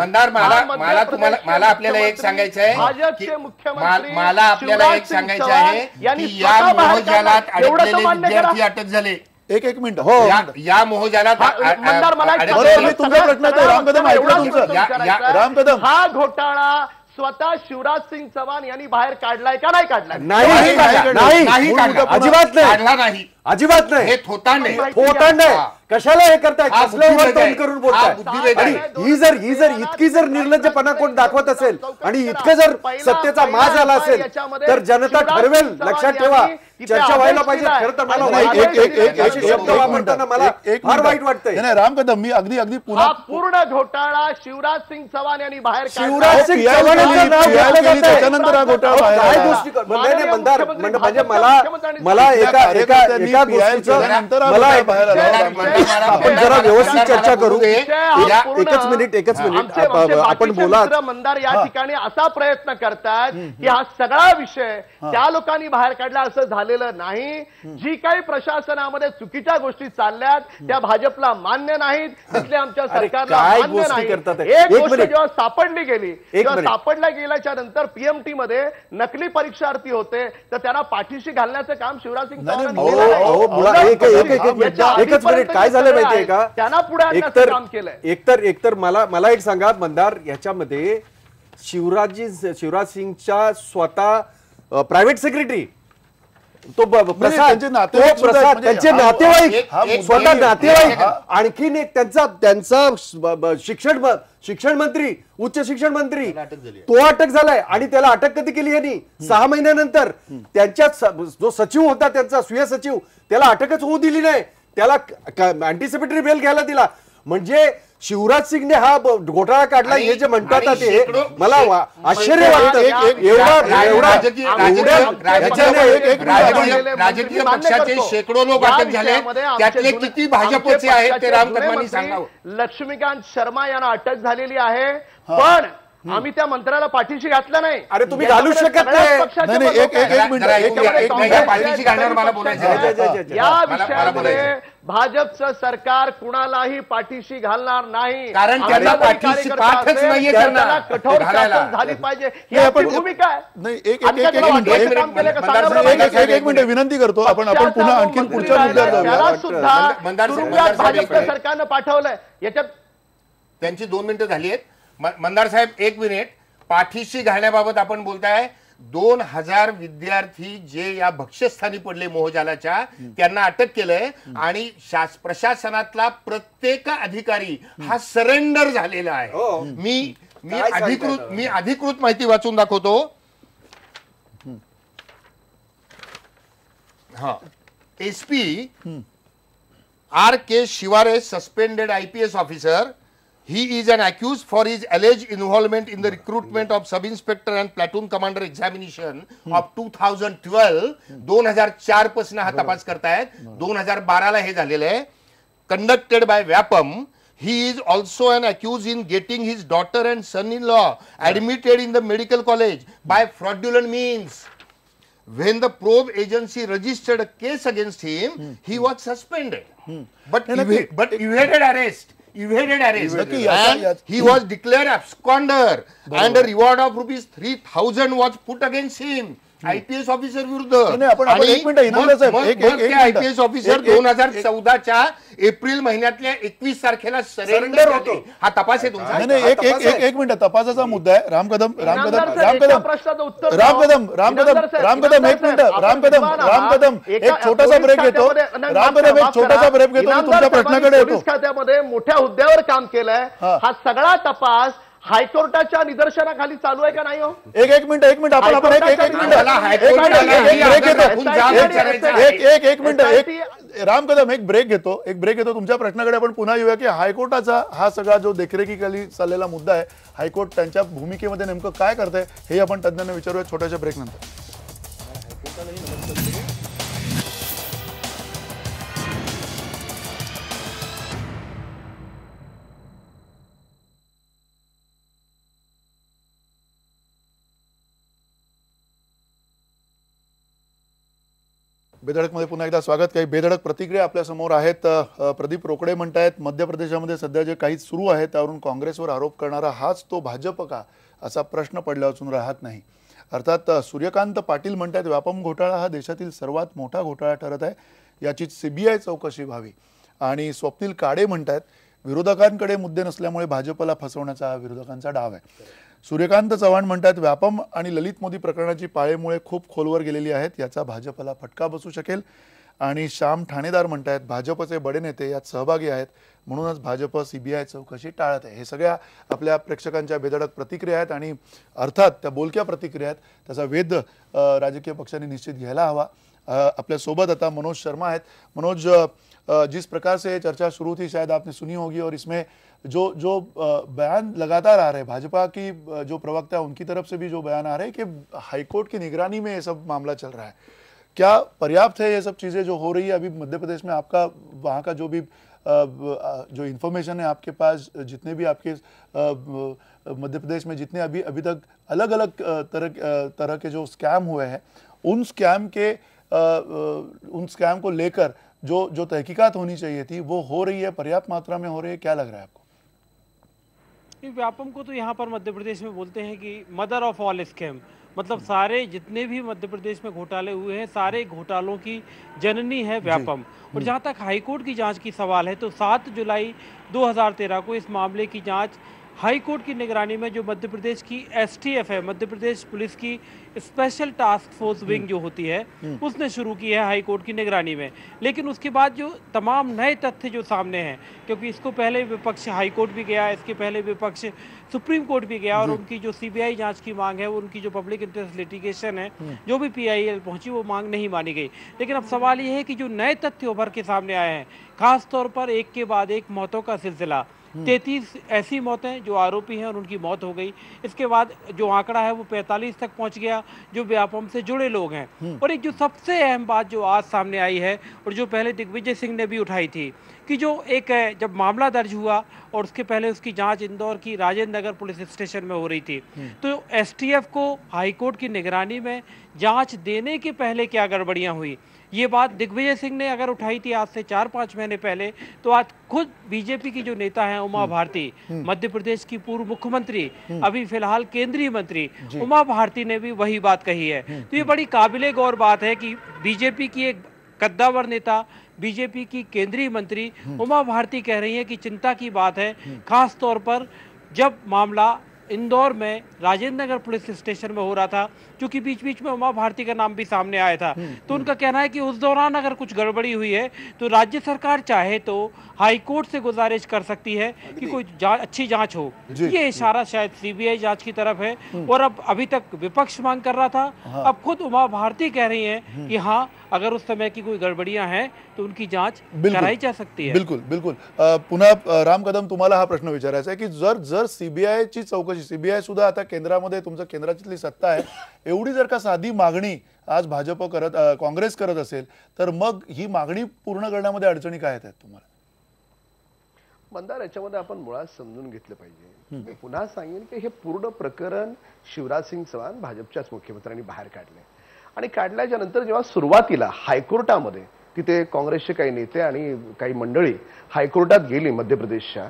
मला आपल्याला एक सांगायचं आहे, भाजपचे मुख्यमंत्री मला आपल्याला एक सांगायचं आहे की या मोहजालात अडकलेले विद्यार्थी अटक झाले. एक मिनिट हो, या मोहजालात मी तुमचा प्रश्न आहे राम कदम ऐकलं तुमचं. राम कदम हा घोटाळा स्वतः शिवराज सिंग चौहान यांनी बाहेर काढलाय का नाही काढलाय? नाही, अजिबात नाही, अजिबात नाही. हे थोतांड आहे. थोतांड आहे. कशाला हे करताय? हा कसल्यावर बुद्धिभेद आहे. तोंड करून हा बोलताय? बुद्धिभेद आणि आहे. ही जर इतकी जर निर्लज्जपणा कोण दाखवत असेल आणि इतकं जर सत्तेचा माज आला असेल तर जनता ठरवेल. लक्षात ठेवा, चर्चा व्हायला पाहिजे. खरं तर मला एक शब्द वापरताना मला फार वाईट वाटतंय. नाही राम कदम, मी अगदी हा पुन्हा पूर्ण घोटाळा शिवराज सिंग चव्हाण यांनी बाहेर काढला. शिवराज सिंग चव्हाण यांचं नाव घेतलं जातंय. त्याच्यानंतर हा घोटाळा बाहेर काय आला. गोष्टी नाही मंदार म्हणजे मला एका गोष्टीचं मला आपण जरा व्यवस्थित चर्चा करू. एकच मिनिट आपण बोला. मंदार या ठिकाणी असा प्रयत्न करतात की हा सगळा विषय त्या लोकांनी बाहेर काढला असं झालेलं नाही. जी काही प्रशासनामध्ये चुकीच्या गोष्टी चालल्यात त्या भाजपला मान्य नाहीत, तिथले आमच्या सरकारला काय मान्य गोष्टी नाही. करतात? एक एक गोष्ट मिनिट. जेव्हा सापडली गेली, जेव्हा मिनिट. सापडल्या गेल्याच्या नंतर पीएमटी मध्ये नकली परीक्षार्थी होते तर त्यांना पाठीशी घालण्याचं काम शिवराज सिंग चव्हाणांनी केलं नाही. एकच मिनिट. काय झालं माहितीये का? त्यांना पुढे आणण्याचं काम केलंय. एकतर मला एक सांगा मंदार, याच्यामध्ये शिवराज सिंगच्या स्वतः प्रायव्हेट सेक्रेटरी तो प्रसाद, त्यांचे नातेवाईक, स्वतः नातेवाईक, आणखीन एक त्यांचा शिक्षण मंत्री, उच्च शिक्षण मंत्री, तो अटक झालाय. आणि त्याला अटक कधी केली यांनी? 6 महिन्यानंतर. त्यांच्या जो सचिव होता, त्यांचा स्वीय सचिव, त्याला अटकच होऊ दिली नाही. त्याला अँटिसिपेटरी बेल घ्यायला दिला. म्हणजे शिवराज सिंगने हा घोटाळा काढला हे जे म्हणतात ते मला आश्चर्य वाटतं. राजकीय पक्षाचे शेकडो लोक अटक झाले, त्यातले किती भाजपचे आहेत ते राम कदमांनी सांगावं. लक्ष्मीकांत शर्मा यांना अटक झालेली आहे, पण आम्ही त्या मंत्र्याला पाठीशी घातलं नाही. अरे तुम्ही घालू शकत नाही. पाठीशी घालण्यावर मला बोलायचं. या विषयामध्ये भाजपचं सरकार कुणालाही पाठीशी घालणार नाही. कारण त्यांना पाठीशी पाठच नाहीये. त्यांना कठोर शासन झाली पाहिजे ही आपली भूमिका आहे. नाही एक मिनिट विनंती करतो. आपण पुन्हा आणखी पुढच्या मुद्द्यावर त्याला जाऊया. सुद्धा तुरुंगात भाजपच्या सरकारनं पाठवलंय. याच्यात त्यांची 2 मिनिटं झाली आहेत. मंदार साहेब, 1 मिनिट. पाठीशी घालण्याबाबत आपण बोलताय. 2000 विद्यार्थी जे या भक्ष्यस्थानी पडले मोहजालाच्या, त्यांना अटक केलंय आणि प्रशासनातला प्रत्येक अधिकारी हा सरेंडर झालेला आहे. मी अधिकृत माहिती वाचून दाखवतो. हा, SP R.K. Shiware, suspended IPS officer. He is an accused for his alleged involvement in the recruitment of sub-inspector and platoon commander examination of 2012. 2004 पासून हा तपास करतायत. 2012 ला हे झालेलं आहे. Conducted by Vyapam. He is also an accused in getting his daughter and son-in-law admitted in the medical college by fraudulent means. When the probe agency registered a case against him, he was suspended. But evaded arrest. And he was declared absconder and a reward of ₹3,000 was put against him. IPS officer विरुद्ध. IPS ऑफिसर 2014च्या एप्रिल महिन्यातल्या 21 तारखेला सरेंडर होतो. हा तपास आहे तुमचा. एक मिनिट. तपासाचा मुद्दा आहे. राम कदम एक मिनिट. एक छोटासा ब्रेक घेतो. तुमच्या प्रश्नाकडे येतो. खात्यामध्ये मोठ्या हुद्द्यावर काम केलंय. हा सगळा तपास हायकोर्टाच्या निदर्शनाखाली चालू आहे का नाही? हो, एक मिनिट आपण राम कदम एक ब्रेक घेतो. तुमच्या प्रश्नाकडे आपण पुन्हा येऊया की हायकोर्टाचा हा सगळा जो देखरेखीखाली चाललेला मुद्दा आहे, हायकोर्ट त्यांच्या भूमिकेमध्ये नेमकं काय करतंय हे आपण तज्ञांना विचारूया छोट्याशा ब्रेक नंतर. बेधडकमध्ये पुन्हा एकदा स्वागत. काही बेधडक प्रतिक्रिया आपल्या समोर आहेत. प्रदीप रोकडे म्हणतायत मध्य प्रदेशामध्ये सध्या जे काही सुरू आहे त्यावरून काँग्रेसवर आरोप करणारा हाच तो भाजप का, असा प्रश्न पडला असून राहत नाही. अर्थात सूर्यकांत पाटील म्हणतायत व्यापम घोटाळा हा देशातील सर्वात मोठा घोटाळा ठरत आहे, याची CBI चौकशी व्हावी. आणि स्वप्नील काडे म्हणतायत विरोधकांकडे मुद्दे नसल्यामुळे भाजपला फसवण्याचा हा विरोधकांचा डाव आहे. सूर्यकांत चव्हाण म्हणतात व्यापम आणि ललित मोदी प्रकरणाची पाळेमुळे खूप खोलवर गेलेली आहेत, याचा भाजपला फटका बसू शकेल. आणि श्याम ठाणेदार म्हणतायत भाजपचे बडे नेते यात सहभागी आहेत, म्हणूनच भाजप सीबीआय चौकशी टाळत आहे. हे सगळ्या आपल्या प्रेक्षकांच्या बेधडक प्रतिक्रिया आहेत आणि अर्थात त्या बोलक्या प्रतिक्रिया आहेत, त्याचा वेध राजकीय पक्षांनी निश्चित घ्यायला हवा. अपने सोबत आता मनोज शर्मा है. मनोज, जिस प्रकार से चर्चा शुरू थी शायद आपने सुनी होगी, और इसमें जो बयान लगातार आ रहे हैं भाजपा की जो प्रवक्ता है उनकी तरफ से भी जो बयान आ रहे हैं कि हाईकोर्ट की निगरानी में ये सब मामला चल रहा है, क्या पर्याप्त है ये सब चीज़ें जो हो रही है अभी मध्य प्रदेश में? आपका वहाँ का जो भी जो इन्फॉर्मेशन है आपके पास, जितने भी आपके मध्य प्रदेश में जितने अभी तक अलग अलग तरह के जो स्कैम हुए हैं, उन स्कैम को लेकर जो तहकीकात होनी चाहिए थी वो हो रही है, पर्याप्त मात्रा में हो रही है? क्या लग रहा है आपको? व्यापम को तो यहाँ पर मध्य प्रदेश में बोलते हैं कि मदर ऑफ ऑल स्कैम, मतलब सारे जितने भी मध्य प्रदेश में घोटाले हुए हैं सारे घोटालों की जननी है व्यापम. और जहाँ तक हाईकोर्ट की जांच की सवाल है तो 7 जुलाई 2013 को इस मामले की जांच हाई कोर्ट की निगरानी में जो मध्य प्रदेश की एसटीएफ है, मध्य प्रदेश पुलिस की स्पेशल टास्क फोर्स विंग जो होती है, उसने शुरू की है हाई कोर्ट की निगरानी में. लेकिन उसके बाद जो तमाम नए तथ्य जो सामने हैं, क्योंकि इसको पहले विपक्ष हाई कोर्ट भी गया, इसके पहले विपक्ष सुप्रीम कोर्ट भी गया, और उनकी जो सीबीआई जांच की मांग है, वो उनकी जो पब्लिक इंटरेस्ट लिटिगेशन है जो भी पीआईएल पहुंची, वो मांग नहीं मानी गई. लेकिन अब सवाल ये है कि जो नए तथ्य उभर के सामने आए हैं, खासतौर पर एक के बाद एक मौतों का सिलसिला, 33 ऐसी मौतें जो आरोपी हैं और उनकी मौत हो गई. इसके बाद जो आंकड़ा है वो 45 तक पहुंच गया जो व्यापम से जुड़े लोग हैं. और एक जो सबसे अहम बात जो आज सामने आई है और जो पहले दिग्विजय सिंह ने भी उठाई थी, कि जो एक जब मामला दर्ज हुआ और उसके पहले उसकी जांच इंदौर की राजेंद्र नगर पुलिस स्टेशन में हो रही थी, तो एसटीएफ को हाईकोर्ट की निगरानी में जांच देने के पहले क्या गड़बड़ियां हुई, ये बात दिग्विजय सिंह ने अगर उठाई थी आज से 4-5 महीने पहले, तो आज खुद बीजेपी की जो नेता है उमा भारती, मध्य प्रदेश की पूर्व मुख्यमंत्री, अभी फिलहाल केंद्रीय मंत्री उमा भारती ने भी वही बात कही है. तो ये बड़ी काबिले गौर बात है कि बीजेपी की एक कद्दावर नेता, बीजेपी की केंद्रीय मंत्री उमा भारती कह रही है कि चिंता की बात है, खास तौर पर जब मामला इंदौर में राजेंद्र नगर पुलिस स्टेशन में हो रहा था, क्योंकि बीच बीच में उमा भारती का नाम भी सामने आया था. तो उनका कहना है कि उस दौरान अगर कुछ गड़बड़ी हुई है तो राज्य सरकार चाहे तो हाईकोर्ट से गुजारिश कर सकती है कि कोई अच्छी जांच हो. ये इशारा शायद सीबीआई जांच की तरफ है. और अब अभी तक विपक्ष मांग कर रहा था, अब खुद उमा भारती कह रही है कि हाँ, अगर उस समय की कोई गडबडियां हैं तो उनकी जांच कराई जा सकती है. बिल्कुल बिल्कुल. पुन्हा राम कदम, तुम्हाला हा प्रश्न विचारायचा आहे की जर सीबीआयची चौकशी, सीबीआय सुद्धा आता केंद्रामध्ये तुमचं केंद्रातली सत्ता आहे, एवढी जर का साधी मागणी आज भाजप काँग्रेस करत असेल तर मग ही मागणी पूर्ण करण्यामध्ये अडचणी काय आहेत तुम्हाला? मंदार, याच्यामध्ये आपण मुळात समजून घेतलं पाहिजे. मी पुन्हा सांगेन की हे पूर्ण प्रकरण शिवराज सिंग चौहान भाजपच्याच मुख्यमंत्र्यांनी बाहेर काढले, आणि काढल्याच्या नंतर जेव्हा सुरुवातीला हायकोर्टामध्ये तिथे काँग्रेसचे काही नेते आणि काही मंडळी हायकोर्टात गेली मध्य प्रदेशच्या,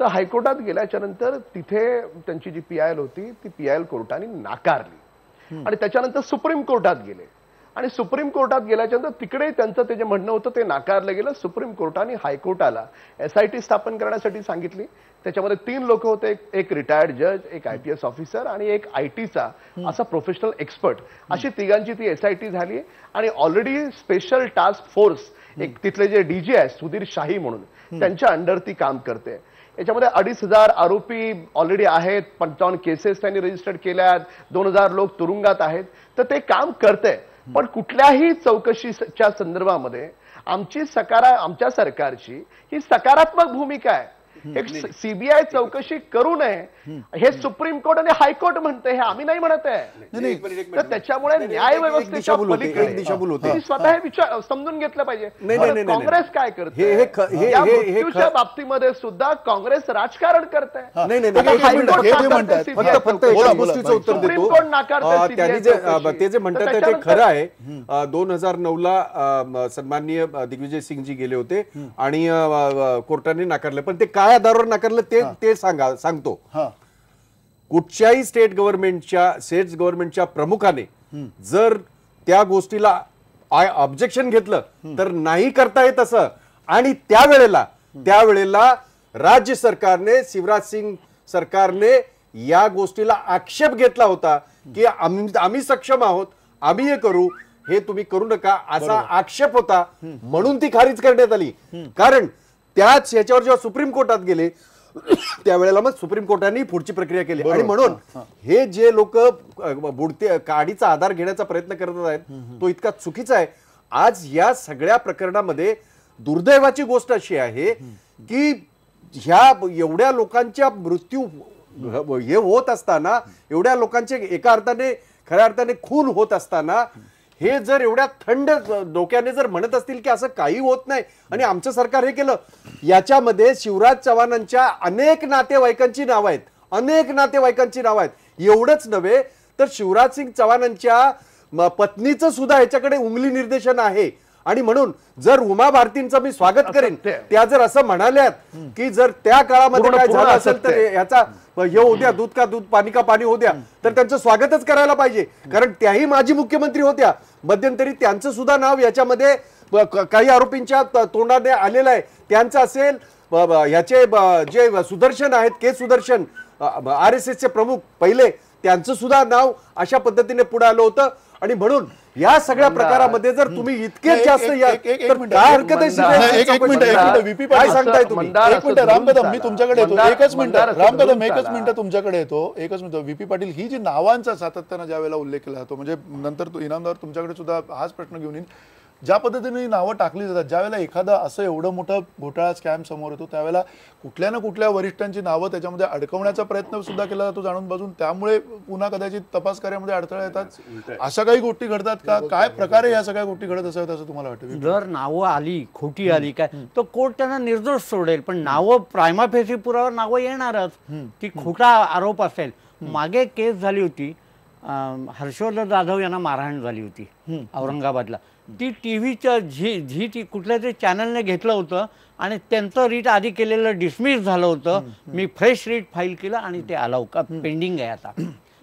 तर हायकोर्टात गेल्याच्या नंतर तिथे त्यांची जी पीआयएल होती ती पीआयएल कोर्टाने नाकारली, आणि त्याच्यानंतर सुप्रीम कोर्टात गेले, आणि सुप्रीम कोर्टात गेल्याच्यानंतर तिकडे त्यांचं ते जे म्हणणं होतं ते नाकारलं गेलं. सुप्रीम कोर्टाने हायकोर्टाला एसआयटी स्थापन करण्यासाठी सांगितली. त्याच्यामध्ये 3 लोक होते, एक रिटायर्ड जज, एक आयपीएस ऑफिसर आणि एक आयटीचा असा प्रोफेशनल एक्सपर्ट, अशी तिघांची ती एसआयटी झाली. आणि ऑलरेडी स्पेशल टास्क फोर्स, एक तिथले जे डीजी आहे सुधीर शाही म्हणून, त्यांच्या अंडर ती काम करते. याच्यामध्ये 2,500 आरोपी ऑलरेडी आहेत, 55 केसेस त्यांनी रजिस्टर्ड केल्या आहेत, 2,000 लोक तुरुंगात आहेत. तर ते काम करते. पण कुठल्याही चौकशीच्या संदर्भामध्ये आमच्या सरकारची ही सकारात्मक भूमिका आहे. एक सीबीआय चौकशी करू नये हे सुप्रीम कोर्ट आणि हायकोर्ट म्हणते, हे आम्ही नाही म्हणत आहे. तर त्याच्यामुळे न्याय व्यवस्थेच्या पलीकडे स्वतः विचार समजून घेतलं पाहिजे. काँग्रेस काय करते, या मृत्यूच्या बाबतीमध्ये सुद्धा काँग्रेस राजकारण करते. सुप्रीम कोर्ट नाकारते. ते जे म्हणतात ते खरं आहे. 2009ला सन्माननीय दिग्विजय सिंगजी गेले होते आणि कोर्टाने नाकारले, पण ते काय आधारावर नाकारलं ते सांगतो. कुठच्याही स्टेट गव्हर्नमेंटच्या प्रमुखाने जर त्या गोष्टीला ऑब्जेक्शन घेतलं तर नाही करता येत असं, आणि त्यावेळेला राज्य सरकारने, शिवराज सिंग सरकारने या गोष्टीला आक्षेप घेतला होता की आम्ही सक्षम आहोत, आम्ही हे करू. हे तुम्ही करू नका असा आक्षेप होता, म्हणून ती खारिज करण्यात आली. कारण त्याच याच्यावर जेव्हा सुप्रीम कोर्टात गेले त्यावेळेला मग सुप्रीम कोर्टाने पुढची प्रक्रिया केली. आणि म्हणून हे जे लोक बुडते काडीचा आधार घेण्याचा प्रयत्न करत आहेत तो इतका चुकीचा आहे. आज या सगळ्या प्रकरणामध्ये दुर्दैवाची गोष्ट अशी आहे की ह्या एवढ्या लोकांच्या मृत्यू हे होत असताना, एवढ्या लोकांचे एका अर्थाने खऱ्या अर्थाने खून होत असताना, हे जर एवढ्या थंड डोक्याने जर म्हणत असतील की असं काही होत नाही आणि आमचं सरकार हे केलं, याच्यामध्ये शिवराज चव्हाणांच्या अनेक नातेवाईकांची नावं आहेत, अनेक नातेवाईकांची नावं आहेत. एवढंच नव्हे तर शिवराज सिंग चव्हाणांच्या पत्नीचं सुद्धा ह्याच्याकडे उंगली निर्देशन आहे. आणि म्हणून जर उमा भारतींचं मी स्वागत करेन, त्या जर असं म्हणाल्यात की जर त्या काळामध्ये काय झालं असेल तर ह्याचा हे होऊ द्या, दूध का दूध पाणी का पाणी होऊ द्या, तर त्यांचं स्वागतच करायला पाहिजे. कारण त्याही माजी मुख्यमंत्री होत्या. मध्यंतरी त्यांचं सुद्धा नाव याच्यामध्ये काही आरोपींच्या तोंडाने आलेलं आहे. त्यांचं असेल ह्याचे जे सुदर्शन आहेत, के सुदर्शन, RSSचे प्रमुख पहिले, त्यांचं सुद्धा नाव अशा पद्धतीने पुढे आलं होतं. आणि म्हणून या सगळ्या प्रकारामध्ये जर तुम्ही इतके जास्त काय हरकत आहे? काय सांगताय तुम्ही? एक मिनिट राम कदम, मी तुमच्याकडे येतो. एकच मिनिट राम कदम, एकच मिनिट तुमच्याकडे येतो. एकच मिनिट. VP पाटील, ही जी नावांचा सातत्यानं ज्या वेळेला उल्लेख केला जातो, म्हणजे नंतर इनामदार तुमच्याकडे सुद्धा हाच प्रश्न घेऊन येईल, ज्या पद्धतीने नावं टाकली जातात, ज्यावेळेला एखादा असं एवढं मोठं घोटाळा स्कॅम समोर येतो, त्यावेळेला कुठल्या ना कुठल्या वरिष्ठांची नावं त्याच्यामध्ये अडकवण्याचा प्रयत्न सुद्धा केला जातो जाणून बाजून. त्यामुळे पुन्हा कदाचित तपास कार्यामध्ये अडथळे येतात. अशा काही गोष्टी घडतात का? काय प्रकारे या सगळ्या गोष्टी घडत असाव्यात असं तुम्हाला वाटतं? जर नावं आली खोटी आली काय तर कोर्ट त्यांना निर्दोष सोडेल, पण नावं प्रायमा फेसी पुरावा नावं येणारच. ती खोटा आरोप असेल. मागे केस झाली होती, हर्षवर्धन जाधव यांना मारहाण झाली होती औरंगाबादला. ती टीव्हीच्या झी कुठल्या तरी चॅनलने घेतलं होतं आणि त्यांचं रीट आधी केलेलं डिसमिस झालं होतं. मी फ्रेश रीट फाईल केलं आणि ते अलाउ का पेंडिंग आहे आता.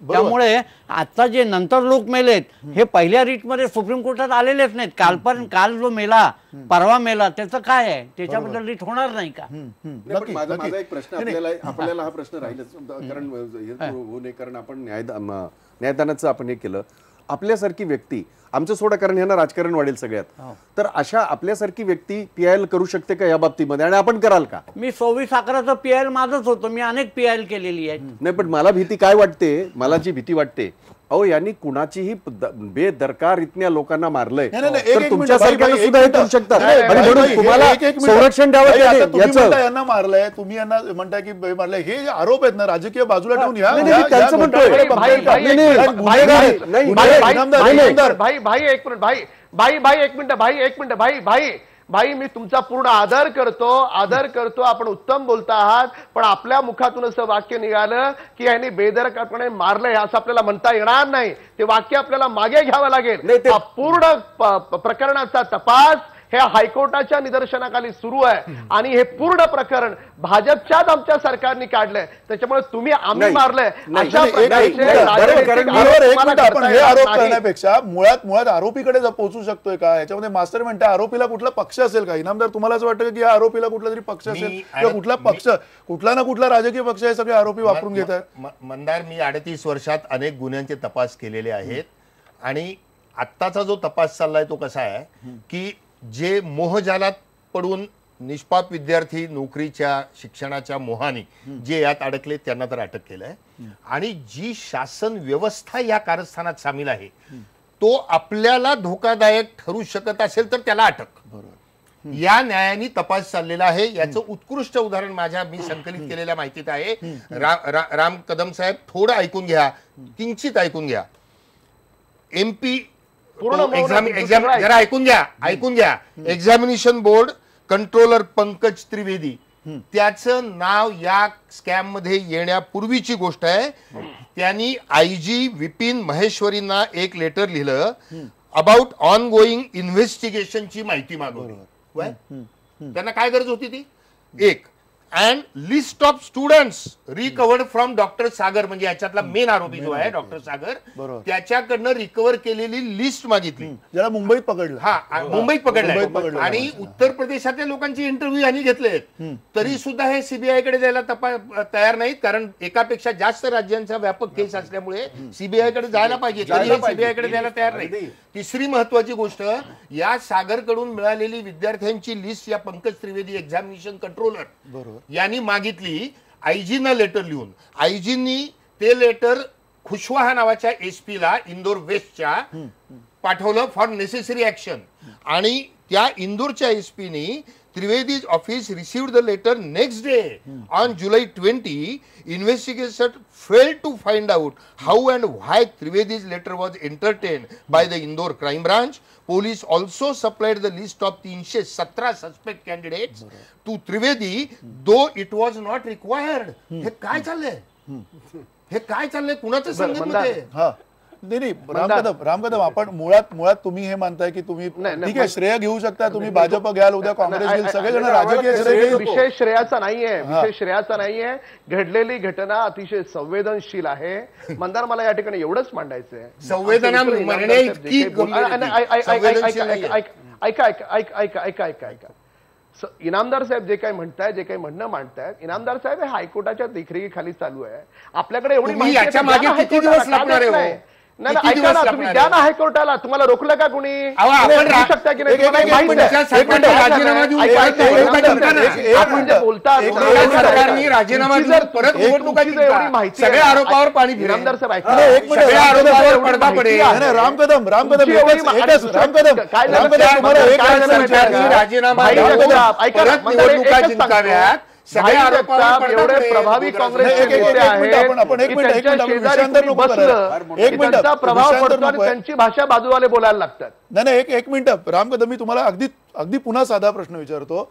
त्यामुळे आता जे नंतर लोक मेलेत हे पहिल्या रीटमध्ये सुप्रीम कोर्टात आलेलेच नाहीत. काल जो मेला, परवा मेला, त्याचं काय आहे? त्याच्याबद्दल रीट होणार नाही का? माझा एक प्रश्न आपल्याला हा प्रश्न राहिलाच, कारण आपण न्यायदानाचं आपण हे केलं. आपल्यासारखी व्यक्ती, आमचं सोडा कारण ह्यांना राजकारण वाढेल सगळ्यात, तर अशा आपल्यासारखी व्यक्ती PIL करू शकते का या बाबतीमध्ये, आणि आपण कराल का? मी 26/11चं PIL माझंच होतं. मी अनेक PIL केलेली आहेत. नाही, पण मला भीती काय वाटते, मला जी भीती वाटते, अहो यांनी कुणाचीही बेदरकार इतक्या लोकांना मारलंय, तर तुमच्यासारख्याला सुद्धा हे करू शकतात. आणि म्हणून तुम्हाला संरक्षण द्यावं याचं. यांना मारलंय, तुम्ही यांना म्हणताय की मारलंय, हे आरोप आहेत ना राजकीय बाजूला ठेवून त्यांचं म्हणतोय भाई मी तुमचा पूर्ण आदर करतो. आपण उत्तम बोलता आहात, पण आपल्या मुखातून असं वाक्य निघालं की यांनी बेदरकारपणे मारलंय असं आपल्याला म्हणता येणार नाही. ते वाक्य आपल्याला मागे घ्यावं लागेल. पूर्ण प्रकरणाचा तपास हे हायकोर्टाच्या निदर्शनाखाली सुरू आहे आणि हे पूर्ण प्रकरण भाजपच्याच आमच्या सरकारने काढलंय. त्याच्यामुळे तुम्ही आम्ही मारलंय अशा आपण हे आरोप करण्यापेक्षा मुळात आरोपीकडे पोहोचू शकतोय का? याच्यामध्ये मास्टर म्हणते आरोपीला कुठला पक्ष असेल का? इनामदार, तुम्हाला असं वाटतं की या आरोपीला कुठला तरी पक्ष असेल किंवा कुठला पक्ष, कुठला ना कुठला राजकीय पक्ष हे सगळे आरोपी वापरून घेत आहेत? मंदार, मी 38 वर्षात अनेक गुन्ह्यांचे तपास केलेले आहेत आणि आत्ताचा जो तपास चाललाय तो कसा आहे की जे मोहजालात पडून निष्पाप विद्यार्थी नोकरीच्या शिक्षणाच्या मोहाने जे यात अडकले त्यांना तर अटक केलंय, आणि जी शासन व्यवस्था या कारस्थानात सामील आहे तो आपल्याला धोकादायक ठरू शकत असेल तर त्याला अटक. या न्यायाने तपास चाललेला आहे. याचं उत्कृष्ट उदाहरण मी संकलित केलेल्या माहितीत आहे. राम कदम साहेब, थोडं ऐकून घ्या, किंचित ऐकून घ्या. MP जरा ऐकून घ्या. Examination board controller Pankaj Trivedi, त्याचं नाव या स्कॅम मध्ये येण्यापूर्वीची गोष्ट आहे. त्यांनी IG विपिन महेश्वरींना एक लेटर लिहिलं अबाउट ऑन गोईंग इन्व्हेस्टिगेशनची माहिती मागवली. त्यांना काय गरज होती ती? एक, and list of students recovered from doctor Sagar, म्हणजे याच्यातला मेन आरोपी जो आहे डॉक्टर सागर, त्याच्याकडनं रिकव्हर केलेली लिस्ट मागितली, ज्याला मुंबईत पकडलं. हा, मुंबईत पकडलं. आणि उत्तर प्रदेशातल्या लोकांची इंटरव्ह्यू यांनी घेतलेत, तरी सुद्धा हे सीबीआय कडे द्यायला तयार नाहीत, कारण एकापेक्षा जास्त राज्यांचा व्यापक केस असल्यामुळे सीबीआय कडे जायला पाहिजे, तरी सीबीआय कडे द्यायला तयार नाही. तिसरी महत्वाची गोष्ट, या सागर कडून मिळालेली विद्यार्थ्यांची लिस्ट या पंकज त्रिवेदी एक्झामिनेशन कंट्रोलर यांनी मागितली आयजींना लेटर लिहून. आयजींनी ते लेटर खुशवाहा नावाच्या एसपी ला इंदोर वेस्टच्या पाठवलं फॉर नेसेसरी ऍक्शन. आणि त्या इंदोरच्या एसपीनी Trivedi's office received the letter next day on July 20. Investigation failed to find out how and why Trivedi's letter was entertained by the Indore crime branch. Police also supplied the list of 317 suspect candidates to Trivedi, though it was not required. हे काय चाललंय? हे काय चाललंय? कुणाचं संगीत? हा, नाही रामकदम, आपण मुळात तुम्ही हे मानताय की तुम्ही ठीक आहे, श्रेय घेऊ शकता, तुम्ही भाजप घ्याल, उद्या काँग्रेस घेईल, सगळेजण राजकीय श्रेय. विषय श्रेयाचा नाहीये, विषय श्रेयाचा नाहीये. घडलेली घटना अतिशय संवेदनशील आहे. मंदार, मला या ठिकाणी एवढंच मांडायचंय, संवेदना मरणे इतकी ऐका. इनामदार साहेब जे काही म्हणताय, जे काही म्हणणं मांडतायत, इनामदार साहेब हे हायकोर्टाच्या देखरेखीखाली चालू आहे. आपल्याकडे एवढी माहिती आहे. नाही, ऐका ना, तुम्ही द्या ना हायकोर्टाला. तुम्हाला रोखलं का कुणी? शकता की नाही? आपण जे बोलता राजीनामा परत माहिती सगळ्या आरोपावर पाणी इनामदार साहेब एवढे प्रभावी काँग्रेस प्रभाव पडतो आणि त्यांची भाषा बाजूवाले बोलायला लागतात. नाही, एक मिनिट रामकदम, मी तुम्हाला अगदी पुन्हा साधा प्रश्न विचारतो.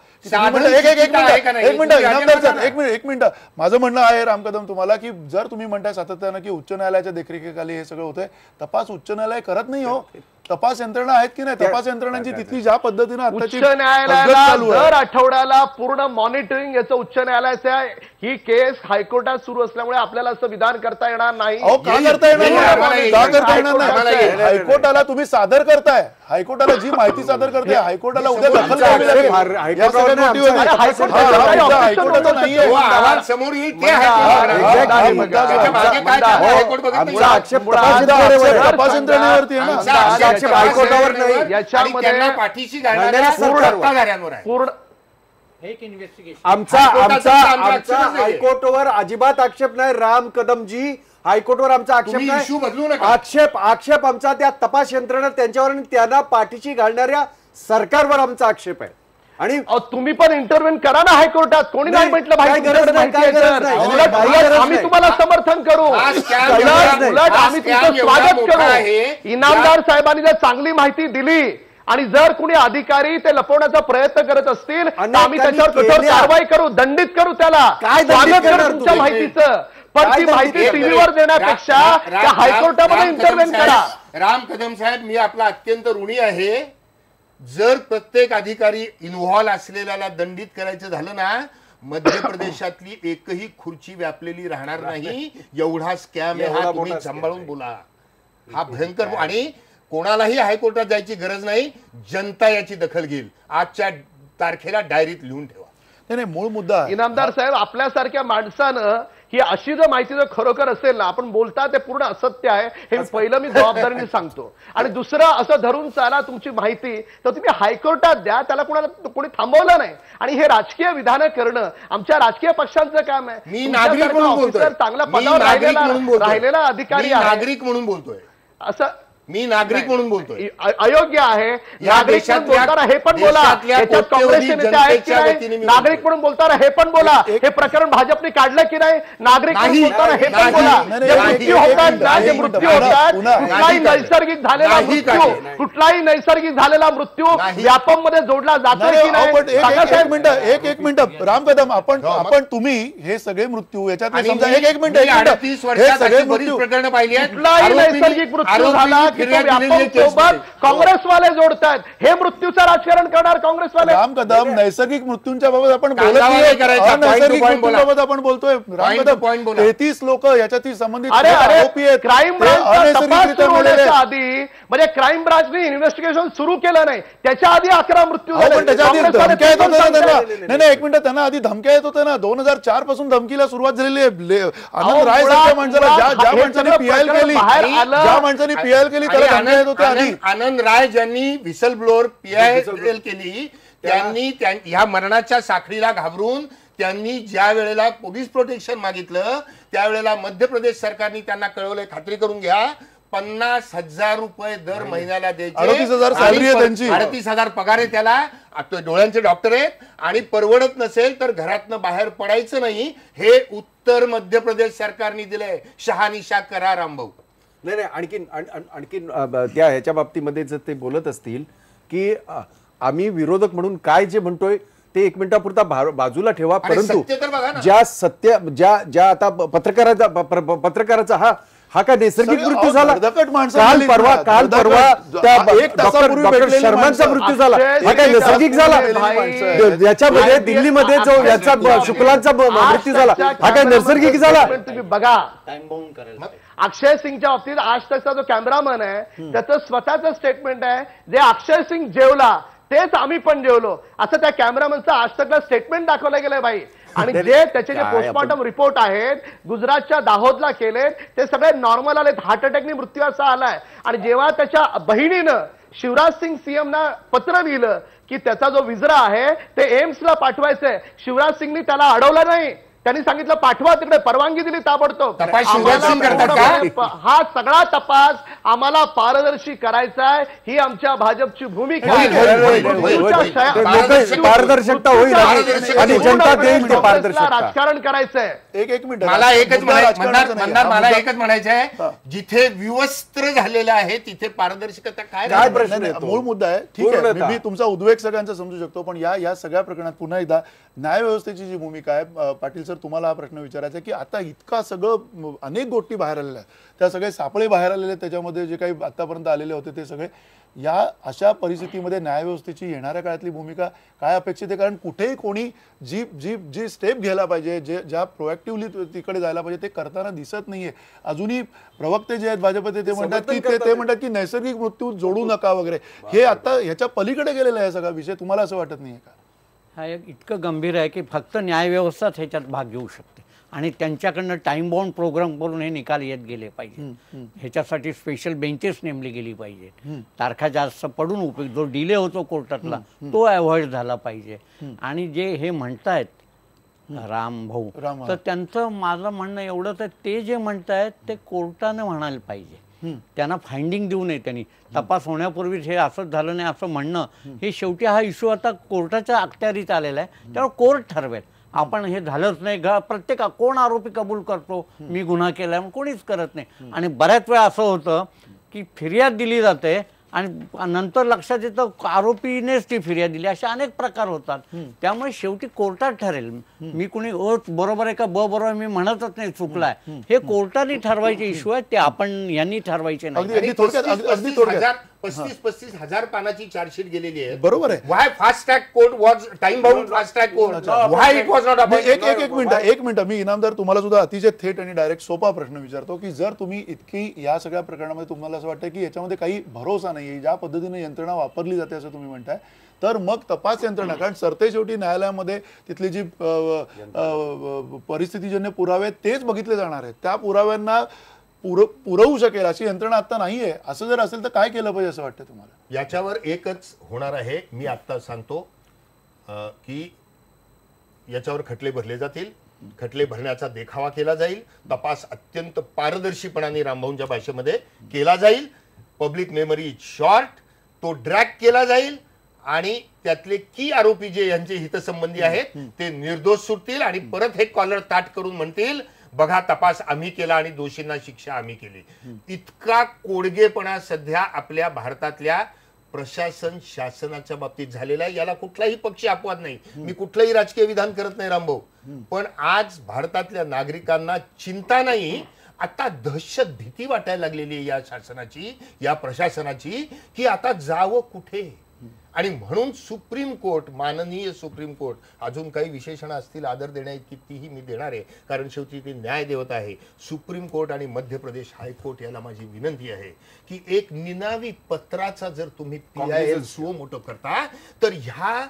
एक मिनिट माझं म्हणणं आहे रामकदम तुम्हाला, की जर तुम्ही म्हणताय सातत्यानं की उच्च न्यायालयाच्या देखरेखीखाली हे सगळं होतंय, तपास उच्च न्यायालय करत नाही हो. तपास यंत्रणा आहेत की नाही? तपास यंत्रणांची तिथली ज्या पद्धतीने उच्च न्यायालयाला दर आठवड्याला पूर्ण मॉनिटरिंग याचं उच्च न्यायालयाचं आहे. ही केस हायकोर्टात सुरू असल्यामुळे आपल्याला असं विधान करता येणार नाही. का करता येणार नाही? हायकोर्टाला तुम्ही सादर करताय, हायकोर्टाला जी माहिती सादर करते, हायकोर्टाला उद्या दखल घ्यावी लागेल. हायकोर्टाचा नाहीये. समोर येईल तपास यंत्रणेवरती आहे ना, हायकोर्टावर नाही. याच्यामध्ये पाठीशी घालणाऱ्या सत्ताधाऱ्यांवर आहे. पूर्ण आमचा हायकोर्टावर अजिबात आक्षेप नाही. राम कदमजी, हायकोर्टवर आमचा आक्षेप नाही. आक्षेप आमचा त्या तपास यंत्रणा त्यांच्यावर आणि त्यांना पाठीशी घालणाऱ्या सरकारवर आमचा आक्षेप आहे. आणि तुम्ही पण इंटरव्हेन करा ना हायकोर्टात. कोणी नाही म्हटलं आम्ही तुम्हाला समर्थन करू, आम्ही तुमचं स्वागत करू. इनामदार साहेबांनी जर चांगली माहिती दिली आणि जर कुणी अधिकारी ते लपवण्याचा प्रयत्न करत असतील तर आम्ही त्याच्यावर कठोर कारवाई करू, दंडित करू. त्याला स्वागत करू तुमच्या माहितीचं. पण ती माहिती टीव्हीवर देण्यापेक्षा हायकोर्टामध्ये इंटरव्हेन करा. राम कदम साहेब, मी आपला अत्यंत ऋणी आहे. जर प्रत्येक अधिकारी इन्व्हॉल्व असलेल्याला दंडित करायचं झालं ना, मध्य प्रदेशातली एकही खुर्ची व्यापलेली राहणार नाही. एवढा स्कॅम आहे हा, तुम्ही सांभाळून बोला. हा भयंकर. आणि कोणालाही हायकोर्टात जायची गरज नाही, जनता याची दखल घेईल. आजच्या तारखेला डायरीत लिहून ठेवा. नाही, मूळ मुद्दा इनामदार साहेब, आपल्यासारख्या माणसानं ही अशी जर माहिती जर खरोखर असेल ना, आपण बोलता ते पूर्ण असत्य आहे हे पहिलं मी जबाबदारीने सांगतो. आणि दुसरं, असं धरून चाला तुमची माहिती तर तुम्ही हायकोर्टात द्या, त्याला कोणी थांबवलं नाही. आणि हे राजकीय विधानं करणं आमच्या राजकीय पक्षांचं काम आहे. मी नागरिक म्हणून बोलतोय, चांगल्या पदावर राहिलेला अधिकारी आहे, नागरिक म्हणून बोलतोय. असं मी नागरिक म्हणून बोलतोय. अयोग्य आहे. नागरिक म्हणून बोलताना हे पण बोला, याच्यात काँग्रेसचे नेते आहेत की नाही? नागरिक म्हणून बोलताना हे पण बोला, हे प्रकरण भाजपने काढलं की नाही? नागरिक म्हणून बोलताना हे पण बोला. जे मृत्यू होतात ना, जे मृत्यू होतात, कुठलाही नैसर्गिक झालेला मृत्यू, कुठलाही नैसर्गिक झालेला मृत्यू व्यापम मध्ये जोडला जातो की नाही? एक मिनिट राम कदम, आपण तुम्ही हे सगळे मृत्यू याच्यात समजा एक मिनिट, हे सगळे मृत्यू प्रकरण पाहिली आहेत. कुठलाही नैसर्गिक मृत्यू झाला की तो व्यापम सोबत काँग्रेसवाले जोडतायत. हे मृत्यूचं राजकारण करणार काँग्रेसवाले. राम कदम, नैसर्गिक मृत्यूंच्या बाबत आपण बोलत नाही, अनैसर्गिक मृत्यूबाबत आपण बोलतोय. राम कदम, 33 लोक याच्यात संबंधित आरोपी आहेत. क्राईम ब्रांच आधी म्हणजे क्राईम ब्रांचने इन्व्हेस्टिगेशन सुरू केलं नाही, त्याच्या आधी 11 मृत्यू झाले. पण त्याच्या आधी धमक्या येत होत्या ना त्यांना. नाही, एक मिनिट, त्यांना आधी धमक्या येत होत्या ना. 2004 पासून धमकीला सुरुवात झालेली आहे. आनंद राय सारख्या माणसाला, ज्या माणसाने पीआयएल केली, ज्या माणसाने पीआयएल केली त्याला धमक्या येत होत्या आधी. आनंद राय ज्यांनी व्हिसल ब्लोअर पीआयएल केली, त्यांनी ह्या मरणाच्या साखळीला घाबरून त्यांनी ज्या वेळेला पोलीस प्रोटेक्शन मागितलं त्यावेळेला मध्य प्रदेश सरकारने त्यांना कळवलंय, खात्री करून घ्या 50,000 रुपये दर महिन्याला द्यायचे. 38,000 सॅलरी आहे त्यांची. 38,000 पगार आहे त्याला. डोळ्यांचे डॉक्टर आहेत आणि परवडत नसेल तर घरातनं बाहेर पडायचं नाही. हे उत्तर मध्य प्रदेश सरकारने दिलंय. शहानिशा करा रामभाऊ. नाही, आणखीन त्या ह्याच्या बाबतीमध्ये जर ते बोलत असतील की आम्ही विरोधक म्हणून काय जे म्हणतोय ते 1 मिनिटापुरता बाजूला ठेवा, परंतु ज्या आता पत्रकाराचा हा काय नैसर्गिक मृत्यू झाला? काल परवा डॉक्टर शर्मांचा मृत्यू झाला, हा काय नैसर्गिक झाला? याच्यामध्ये दिल्लीमध्ये जो याचा शुक्लांचा मृत्यू झाला, हा काय नैसर्गिक झाला? तुम्ही बघा, अक्षय सिंगच्या बाबतीत आज तकचा जो कॅमेरामन आहे त्याचं स्वतःचं स्टेटमेंट आहे, जे अक्षय सिंग जेवला तेच आम्ही पण जेवलो, असं त्या कॅमेरामनचं आज तकला स्टेटमेंट दाखवलं गेलंय बाई. आणि जे त्याचे जे पोस्टमॉर्टम रिपोर्ट आहेत गुजरातच्या दाहोदला केलेत ते सगळे नॉर्मल आलेत. हार्ट अटॅकने मृत्यू असा आलाय. आणि जेव्हा त्याच्या बहिणीनं शिवराज सिंग सीएमना पत्र लिहिलं की त्याचा जो विजरा आहे ते एम्सला पाठवायचंय, शिवराज सिंगनी त्याला अडवलं नाही. त्यांनी सांगितलं पाठवा, तिकडे परवानगी दिली ताबडतोब. हा सगळा तपास आम्हाला पारदर्शी करायचा आहे, ही आमच्या भाजपची भूमिका आहे. पारदर्शकता होईल आणि जनता देईल ते पारदर्शकता. राजकारण करायचंय. एक मिनिट, मला एकच म्हणायचं आहे, जिथे विवस्त्र झालेलं आहे तिथे पारदर्शकता काय प्रश्न? मूळ मुद्दा आहे. ठीक आहे, मी तुमचा उद्वेग सगळ्यांचा समजू शकतो, पण या सगळ्या प्रकरणात पुन्हा एकदा न्याय व्यवस्थेची जी भूमिका आहे, पाटील सर तुम्हाला हा प्रश्न विचारायचा आहे की आता इतका सगळं अनेक गोष्टी बाहेर आलेल्या आहेत, त्या सगळे सापळे बाहेर आलेले आहेत, त्याच्यामध्ये जे काही आतापर्यंत आलेले होते ते सगळे, या अशा परिस्थितीमध्ये न्यायव्यवस्थेची येणाऱ्या काळातली भूमिका काय अपेक्षित आहे? कारण कुठेही कोणी जी स्टेप घ्यायला पाहिजे, ज्या प्रोएक्टिव्हली तिकडे जायला पाहिजे ते करताना दिसत नाहीये. अजूनही प्रवक्ते जे आहेत भाजपचे ते म्हणतात की नैसर्गिक मृत्यू जोडू नका वगैरे. हे आता ह्याच्या पलीकडे गेलेला आहे सगळा विषय. तुम्हाला असं वाटत नाहीये का? हा एक इतकं गंभीर आहे की फक्त न्यायव्यवस्थाच ह्याच्यात भाग घेऊ शकते आणि त्यांच्याकडनं टाइम बाउंड प्रोग्राम करून हे निकाल येत गेले पाहिजे. ह्याच्यासाठी स्पेशल बेंचेस नेमली गेली पाहिजे. तारखा जास्त पडून उपयोग, जो डिले होतो कोर्टातला तो अवॉइड झाला पाहिजे. आणि जे हे म्हणतायत राम भाऊ, तर त्यांचं माझं म्हणणं एवढंच आहे, ते जे म्हणतायत ते कोर्टानं म्हणायला पाहिजे. त्यांना फाइंडिंग देऊ नये. त्यांनी तपास होण्यापूर्वीच हे असंच झालं नाही असं म्हणणं, हे शेवटी हा इश्यू आता कोर्टाच्या अखत्यारीत आलेला आहे, त्यामुळे कोर्ट ठरवेल. आपण हे झालंच नाही, प्रत्येक कोण आरोपी कबूल करतो मी गुन्हा केलाय, कोणीच करत नाही. आणि बऱ्याच वेळा असं होतं की फिर्याद दिली जाते आणि नंतर लक्षात येतं आरोपीनेच ती फिर्याद दिली. असे अनेक प्रकार होतात. त्यामुळे शेवटी कोर्टात ठरेल. मी कोणी बरोबर आहे का बरोबर मी म्हणतच नाही चुकलाय, हे कोर्टाने ठरवायचे इश्यू आहे, ते आपण यांनी ठरवायचे नाही. 35,000 पानाची चार्जशीट गेलेली आहे. बरोबर आहे. Why fast track court was time bound fast track court, why it was not. एक मिनिट मी इनामदार तुम्हाला सुद्धा अतिशय थेट आणि डायरेक्ट सोपा प्रश्न विचारतो की जर तुम्ही इतकी या सगळ्या प्रकरणामध्ये तुम्हाला असं वाटतं की याच्यामध्ये काही भरोसा नाहीये, ज्या पद्धतीने यंत्रणा वापरली जाते असं तुम्ही म्हणताय, तर मग तपास यंत्रणा, कारण सरते शेवटी न्यायालयामध्ये तिथली जी परिस्थितीजन्य पुरावे तेच बघितले जाणार आहेत, त्या पुराव्यांना पुरवू शकेल अशी यंत्रणा आता नाहीये. असं जर असेल तर काय केलं पाहिजे असं वाटतं तुम्हाला? याच्यावर एकच होणार आहे, मी आता सांगतो की याच्यावर खटले भरले जातील, खटले भरण्याचा देखावा केला जाईल, तपास अत्यंत पारदर्शीपणाने रामभाऊंच्या भाषेमध्ये केला जाईल, पब्लिक मेमरी इज शॉर्ट, तो ड्रॅग केला जाईल आणि त्यातले की आरोपी जे यांचे हितसंबंधी आहेत ते निर्दोष सुटतील आणि परत हे कॉलर ताट करून म्हणतील बघा तपास आम्ही केला आणि दोषींना शिक्षा आम्ही केली. इतका कोडगेपणा सध्या आपल्या भारतातल्या प्रशासन शासनाच्या बाबतीत झालेला आहे. याला कुठलाही पक्षी अपवाद नाही. मी कुठलंही राजकीय विधान करत नाही रामभाऊ, पण आज भारतातल्या नागरिकांना चिंता नाही, आता दहशत भीती वाटायला लागलेली आहे या शासनाची, या प्रशासनाची, की आता जावं कुठे. आणि म्हणून सुप्रीम कोर्ट, माननीय सुप्रीम कोर्ट, अजून काही विशेषणं असतील आदर देण्याइतकी तीही मी देणार आहे, कारण शेवटी ते न्याय देवता आहे. सुप्रीम कोर्ट आणि मध्य प्रदेश हायकोर्ट याला माझी विनंती आहे की एक निनावी पत्राचा जर तुम्ही PIL सुओ मोठं करता, तर ह्या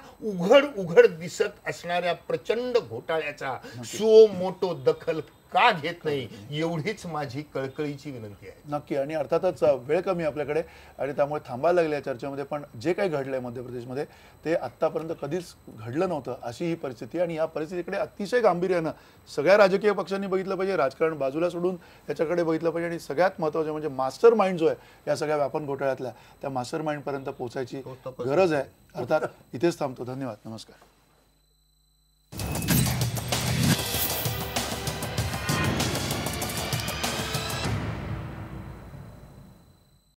उघड दिसत असणाऱ्या प्रचंड घोटाळ्याचा सुओ मोठो दखल का घेत नाही, एवढीच माझी कळकळीची विनंती आहे. नक्की. आणि अर्थातच वेळ कमी आपल्याकडे आणि त्यामुळे थांबायला लागले या चर्चेमध्ये. पण जे काही घडलंय मध्य प्रदेशमध्ये ते आत्तापर्यंत कधीच घडलं नव्हतं, अशी ही परिस्थिती. आणि या परिस्थितीकडे अतिशय गांभीर्यानं सगळ्या राजकीय पक्षांनी बघितलं पाहिजे, राजकारण बाजूला सोडून याच्याकडे बघितलं पाहिजे. आणि सगळ्यात महत्त्वाचं म्हणजे मास्टर माइंड जो आहे या सगळ्या व्यापन घोटाळ्यातल्या, त्या मास्टर माइंडपर्यंत पोहोचायची गरज आहे. अर्थात इथेच थांबतो. धन्यवाद. नमस्कार.